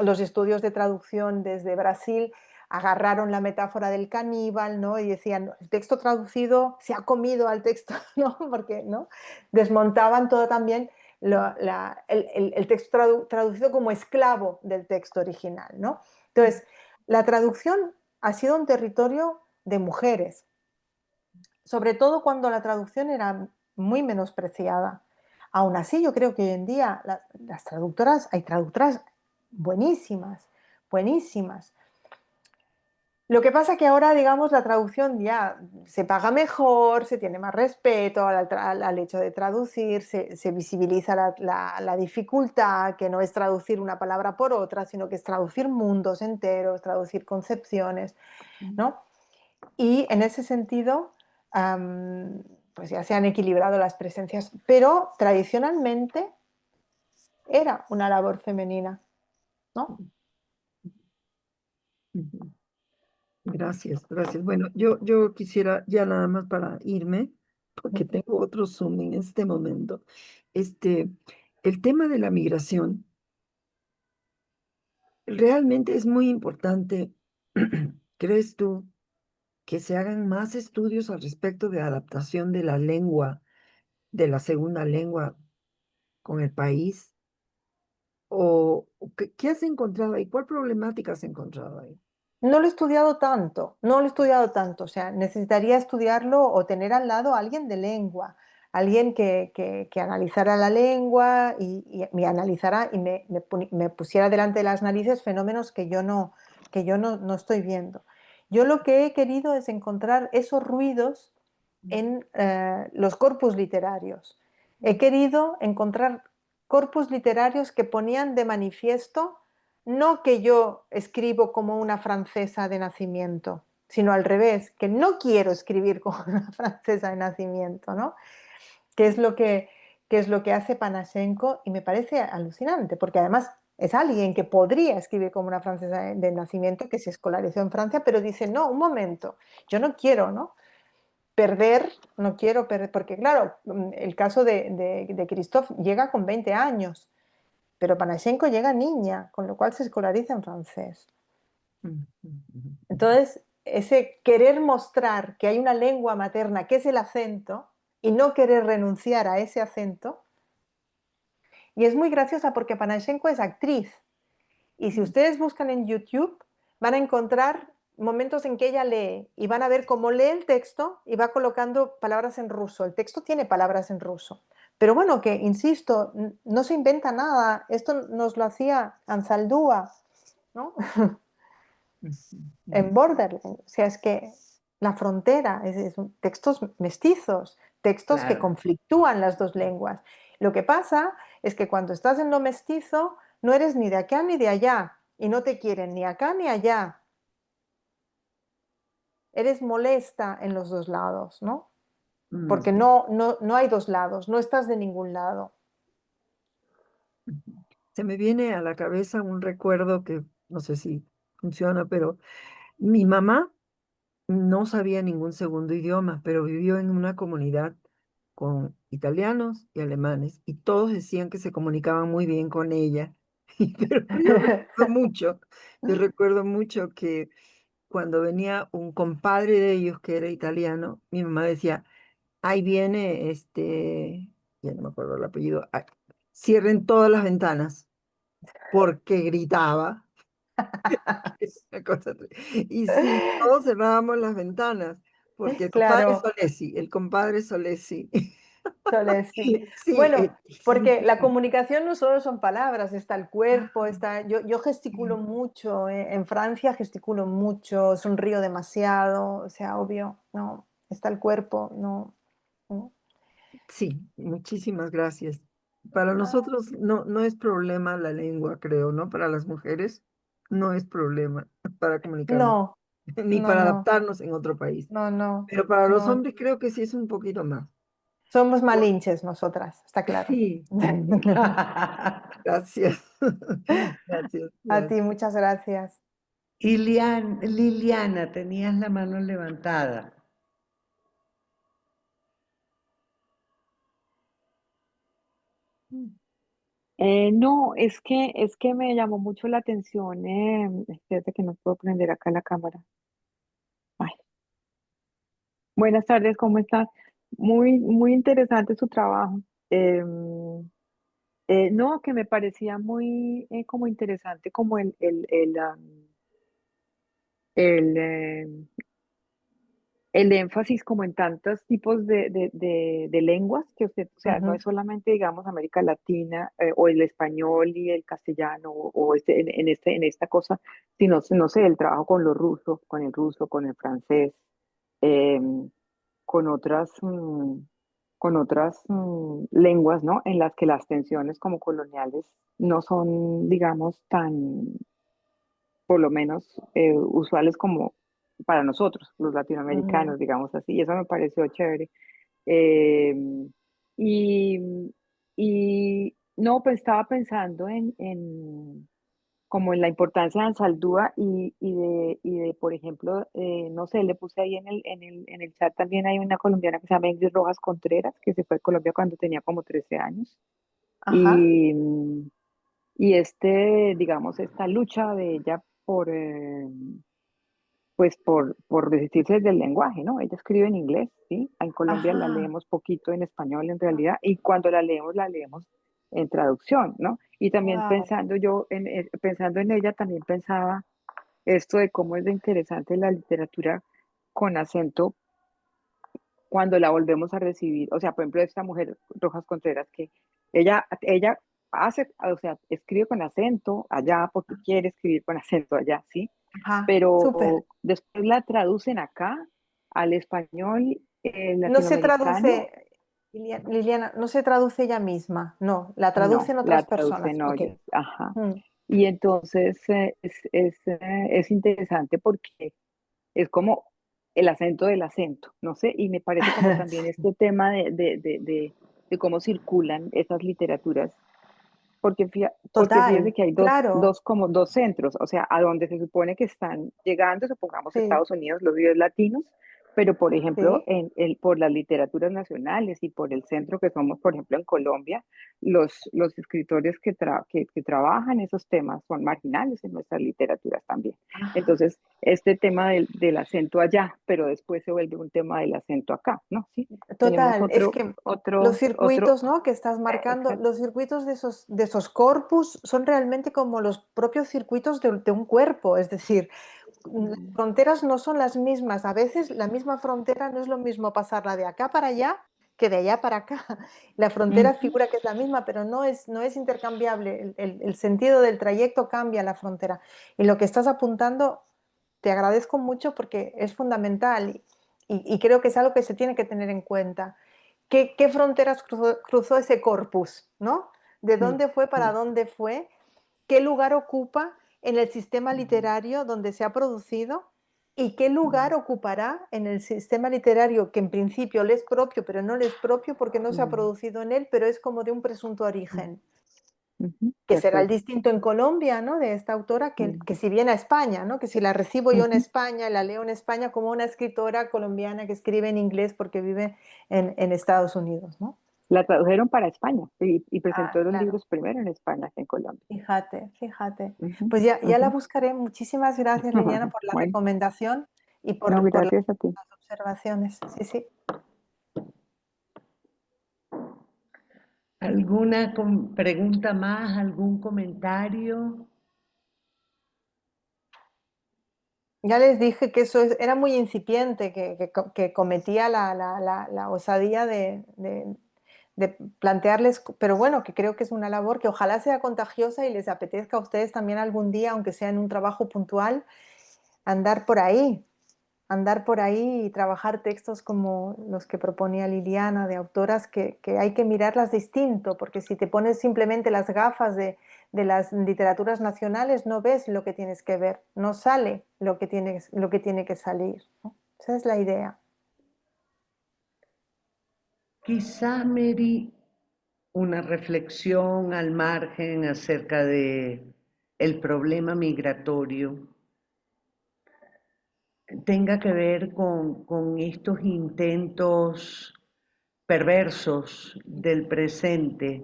los estudios de traducción desde Brasil agarraron la metáfora del caníbal, ¿no? Y decían, el texto traducido se ha comido al texto, ¿no? Porque, ¿no? Desmontaban todo también el texto traducido como esclavo del texto original, ¿no? Entonces, la traducción ha sido un territorio de mujeres, sobre todo cuando la traducción era muy menospreciada. Aún así, yo creo que hoy en día las traductoras, hay traductoras buenísimas, buenísimas. Lo que pasa que ahora, digamos, la traducción ya se paga mejor, se tiene más respeto al hecho de traducir, se visibiliza la dificultad, que no es traducir una palabra por otra, sino que es traducir mundos enteros, traducir concepciones, ¿no? Y en ese sentido, pues ya se han equilibrado las presencias, pero tradicionalmente era una labor femenina, ¿no? Ujú. Gracias, gracias. Bueno, yo quisiera ya nada más para irme, porque tengo otro Zoom en este momento. Este, el tema de la migración realmente es muy importante. ¿Crees tú que se hagan más estudios al respecto de adaptación de la lengua, de la segunda lengua con el país? ¿O qué has encontrado ahí? ¿Cuál problemática has encontrado ahí? No lo he estudiado tanto, no lo he estudiado tanto, o sea, necesitaría estudiarlo o tener al lado a alguien de lengua, alguien que analizara la lengua y me analizara y me pusiera delante de las narices fenómenos que yo no estoy viendo. Yo lo que he querido es encontrar esos ruidos en los corpus literarios. He querido encontrar corpus literarios que ponían de manifiesto no que yo escribo como una francesa de nacimiento, sino al revés, que no quiero escribir como una francesa de nacimiento, ¿no? Que es lo que hace Panashenko y me parece alucinante, porque además es alguien que podría escribir como una francesa de nacimiento, que se escolarizó en Francia, pero dice, no, un momento, yo no quiero, ¿no? Perder, no quiero perder, porque claro, el caso de Christophe llega con 20 años, pero Panashenko llega niña, con lo cual se escolariza en francés. Mm, mm, mm, mm. Entonces, ese querer mostrar que hay una lengua materna que es el acento y no querer renunciar a ese acento, y es muy graciosa porque Panashenko es actriz, y si ustedes buscan en YouTube van a encontrar momentos en que ella lee y van a ver cómo lee el texto y va colocando palabras en ruso. El texto tiene palabras en ruso. Pero bueno, que insisto, no se inventa nada. Esto nos lo hacía Anzaldúa, ¿no? Mm, En mm. Borderland. O sea, es que la frontera, textos mestizos, textos que Claro. conflictúan las dos lenguas. Lo que pasa es que cuando estás en lo mestizo, no eres ni de acá ni de allá, y no te quieren ni acá ni allá. Eres molesta en los dos lados, ¿no? Porque Mm. no hay dos lados, no estás de ningún lado. Se me viene a la cabeza un recuerdo que no sé si funciona, pero mi mamá no sabía ningún segundo idioma, pero vivió en una comunidad con italianos y alemanes, y todos decían que se comunicaban muy bien con ella. Pero yo recuerdo mucho que cuando venía un compadre de ellos que era italiano, mi mamá decía, ahí viene ya no me acuerdo el apellido, cierren todas las ventanas, porque gritaba. Una cosa y sí, todos cerrábamos las ventanas, porque Claro, el compadre Solesi. Solesi. Sí, Bueno, porque la sí, comunicación no solo son palabras, está el cuerpo, yo gesticulo mucho, en Francia gesticulo mucho, sonrío demasiado, o sea, obvio, no, está el cuerpo, no. No. sí, muchísimas gracias. Para nosotros no es problema la lengua, creo, ¿no? Para las mujeres no es problema para comunicarnos, No, ni no, para no, adaptarnos en otro país. no, no, Pero para los no. hombres creo que sí es un poquito más. Somos malinches nosotras, está claro. Sí, gracias. Gracias, A ti, gracias. muchas gracias. Liliana, tenías la mano levantada. No, es que me llamó mucho la atención, espérate que no puedo prender acá la cámara. Ay, buenas tardes, ¿cómo estás? Muy, muy interesante su trabajo. No, que me parecía muy como interesante como el el énfasis como en tantos tipos de lenguas que usted, o sea, no Ujú, es solamente, digamos, América Latina o el español y el castellano o en esta cosa, sino, no sé, el trabajo con los rusos, con el francés, eh, con otras lenguas, ¿no? En las que las tensiones como coloniales no son, digamos, tan por lo menos usuales como para nosotros, los ujú. latinoamericanos, digamos así, y eso me pareció chévere. Eh, y, y no, pues estaba pensando como en la importancia de Ansaldúa y de, por ejemplo, no sé, le puse ahí en el chat también hay una colombiana que se llama Ingrid Rojas Contreras, que se fue a Colombia cuando tenía como 13 años. Ajá, Y, digamos, esta lucha de ella pues por resistirse del lenguaje, ¿no? Ella escribe en inglés, ¿sí? En Colombia la ajá. leemos poquito en español en realidad, y cuando la leemos en traducción, ¿no? Y también Wow. pensando en ella, también pensaba esto de cómo es de interesante la literatura con acento cuando la volvemos a recibir. O sea, por ejemplo, esta mujer, Rojas Contreras, que ella hace, o sea, escribe con acento allá porque quiere escribir con acento allá, ¿sí? Ajá, súper. Pero después la traducen acá al español No se latinoamericano, traduce, Liliana, no se traduce ella misma, no, la no, traducen la otras personas. traducen Ok. ollas, ajá. Mm. Y entonces es interesante porque es como el acento del acento, no sé, y me parece como también este tema de cómo circulan esas literaturas, porque fíjese Total, que hay claro, como dos centros, o sea, a donde se supone que están llegando, supongamos sí, Estados Unidos, los videos latinos, pero por ejemplo, sí. por las literaturas nacionales y por el centro que somos, por ejemplo, en Colombia, los escritores que trabajan esos temas son marginales en nuestras literaturas también. Ajá. Entonces, este tema del acento allá, pero después se vuelve un tema del acento acá, ¿no? Sí, tenemos Total, es que los otro, circuitos, ¿no?, que estás marcando, exacto. los circuitos de esos corpus son realmente como los propios circuitos de un cuerpo, es decir, las Mm, fronteras no son las mismas. A veces la misma frontera no es lo mismo pasarla de acá para allá que de allá para acá. La frontera ujú, figura que es la misma, pero no es intercambiable. El sentido del trayecto cambia la frontera. Y lo que estás apuntando, te agradezco mucho porque es fundamental y creo que es algo que se tiene que tener en cuenta. ¿Qué fronteras cruzó ese corpus, ¿no? ¿De mm, dónde fue para mm, dónde fue? ¿Qué lugar ocupa en el sistema mm, literario donde se ha producido? ¿Y qué lugar mm, ocupará en el sistema literario que en principio le es propio, pero no le es propio porque no se ha mm, producido en él, pero es como de un presunto mm, origen? ujú, Que de será el acuerdo. distinto en Colombia, ¿no?, de esta autora, que, Mm, que si viene a España, ¿no?, que si la recibo yo en ujú. España, la leo en España como una escritora colombiana que escribe en inglés porque vive en Estados Unidos, ¿no? La tradujeron para España y Ah, presentó los claro. libros primero en España que en Colombia. Fíjate, fíjate. Ujú, Pues ya la ujú. buscaré. Muchísimas gracias, Liliana, por la Bueno, recomendación y no, por las gracias a ti. observaciones. Sí, sí. ¿Alguna pregunta más? ¿Algún comentario? Ya les dije que eso era muy incipiente, que cometía la osadía de plantearles, pero bueno, que creo que es una labor que ojalá sea contagiosa y les apetezca a ustedes también algún día, aunque sea en un trabajo puntual, andar por ahí, andar por ahí y trabajar textos como los que proponía Liliana, de autoras que hay que mirarlas distinto, porque si te pones simplemente las gafas de las literaturas nacionales, no ves lo que tienes que ver, no sale lo que tiene que salir, ¿no? Esa es la idea. Quizá, Mary, una reflexión al margen acerca de el problema migratorio tenga que ver con estos intentos perversos del presente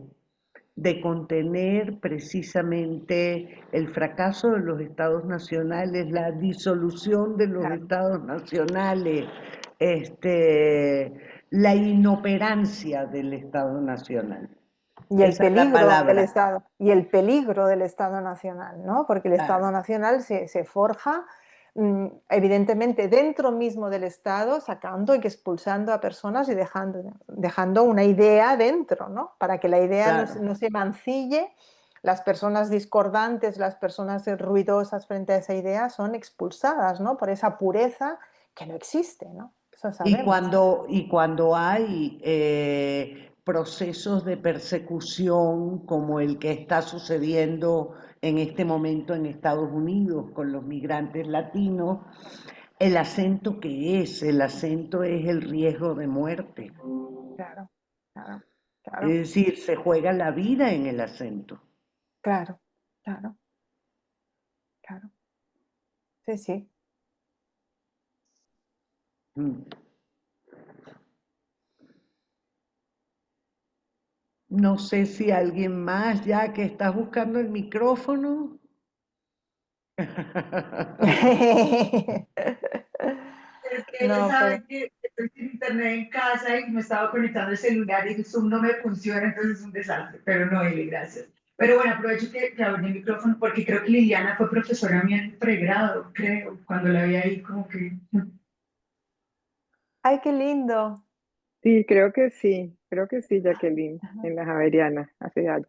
de contener precisamente el fracaso de los estados nacionales, la disolución de los Claro. estados nacionales, la inoperancia del Estado Nacional. Y el Esa es la peligro del palabra. Estado, y el peligro del Estado Nacional, ¿no? Porque el Estado Claro, Nacional se forja, evidentemente, dentro mismo del Estado, sacando y expulsando a personas y dejando una idea dentro, ¿no? Para que la idea claro. no se mancille, las personas discordantes, las personas ruidosas frente a esa idea son expulsadas, ¿no? Por esa pureza que no existe, ¿no? Eso sabemos. Y cuando hay procesos de persecución como el que está sucediendo en este momento en Estados Unidos con los migrantes latinos, el acento que es, el acento es el riesgo de muerte. Claro, claro, Es claro, decir, se juega la vida en el acento. claro, claro, claro. Sí, sí. Mm. No sé si alguien más, ya que estás buscando el micrófono. Es que ellos No, pero saben que estoy sin internet en casa y me estaba conectando el celular y el Zoom no me funciona, entonces es un desastre. Pero no, Eli, gracias. Pero bueno, aprovecho que abrí el micrófono porque creo que Liliana fue profesora mía en pregrado, creo, cuando la vi ahí como que... ay, qué lindo. Sí, creo que sí, Jacqueline, Ajá, en la Javeriana, hace años.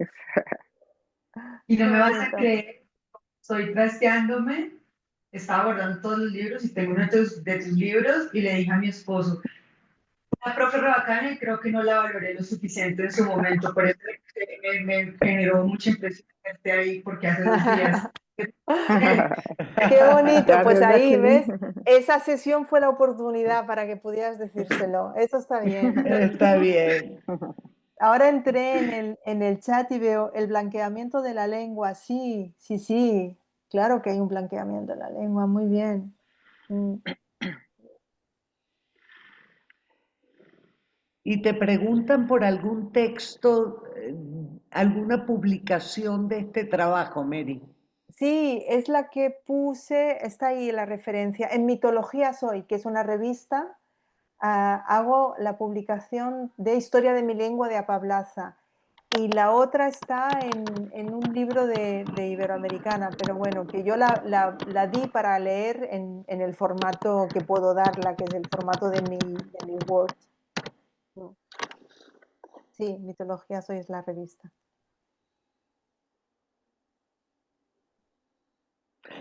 Y no qué me vas a bonito. creer, estoy trasteándome, estaba guardando todos los libros y tengo uno de tus libros y le dije a mi esposo, una profe re bacana y creo que no la valoré lo suficiente en su momento, por eso me generó mucha impresión verte ahí porque hace 2 días. Qué bonito. Pues Gracias, ahí, Jacqueline. ¿ves? Esa sesión fue la oportunidad para que pudieras decírselo. Eso está bien. Está bien. Ahora entré en el chat y veo el blanqueamiento de la lengua. Sí, sí, sí. Claro que hay un blanqueamiento de la lengua. Muy bien. Mm. Y te preguntan por algún texto, alguna publicación de este trabajo, Mary. Sí, es la que puse, está ahí la referencia. En Mitología Soy, que es una revista, hago la publicación de Historia de mi lengua de Apablaza. Y la otra está en un libro de Iberoamericana, pero bueno, que yo la di para leer en el formato que puedo darla, que es el formato de mi Word. Mm. Sí, Mitología Soy es la revista.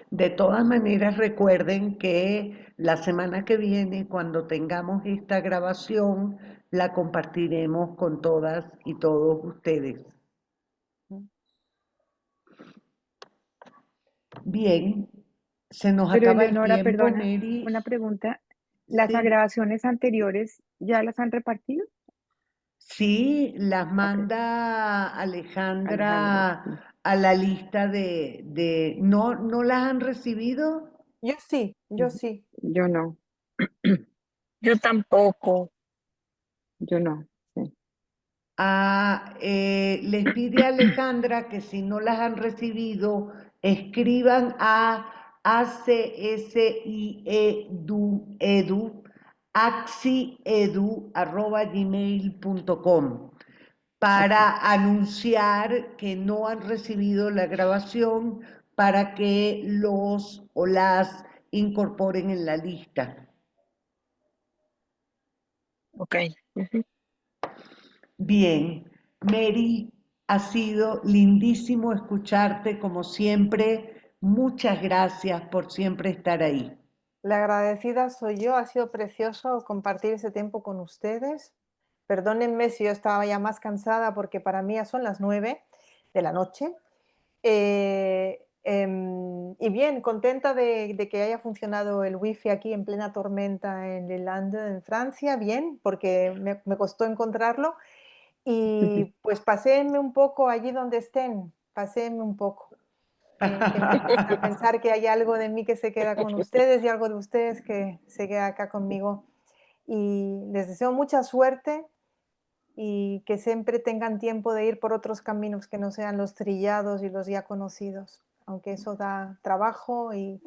De todas maneras, recuerden que la semana que viene, cuando tengamos esta grabación, la compartiremos con todas y todos ustedes. Mm. Bien, se nos Pero acaba el Eleonora, tiempo, perdona, Mary. una pregunta. ¿Las Sí, grabaciones anteriores ya las han repartido? sí, las Ok, manda Alejandra. Alejandra a la lista ¿No, no las han recibido? Yo sí. Yo no, Yo tampoco. yo no. Sí. Les pide a Alejandra que si no las han recibido, escriban a axiedu@gmail.com Ok, para anunciar que no han recibido la grabación para que los o las incorporen en la lista. Ok. ujú. Bien, Mary, ha sido lindísimo escucharte como siempre. Muchas gracias por siempre estar ahí. La agradecida soy yo, ha sido precioso compartir ese tiempo con ustedes. Perdónenme si yo estaba ya más cansada porque para mí ya son las 9 de la noche. Y Y bien, contenta de que haya funcionado el wifi aquí en plena tormenta en Les Landes, en Francia, bien, porque me costó encontrarlo. Y pues paséenme un poco allí donde estén, paséenme un poco. Que me gusta pensar que hay algo de mí que se queda con ustedes y algo de ustedes que se queda acá conmigo. Y les deseo mucha suerte y que siempre tengan tiempo de ir por otros caminos que no sean los trillados y los ya conocidos, aunque eso da trabajo y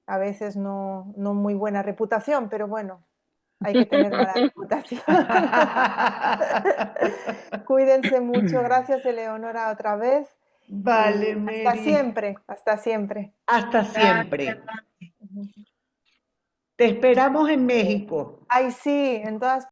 a veces no muy buena reputación, pero bueno, hay que tener mala reputación. Cuídense mucho. Gracias, Eleonora, otra vez. Vale, Y hasta Mary. siempre, hasta siempre. Hasta siempre. Ujú. Te esperamos en México. Ay, sí, en todas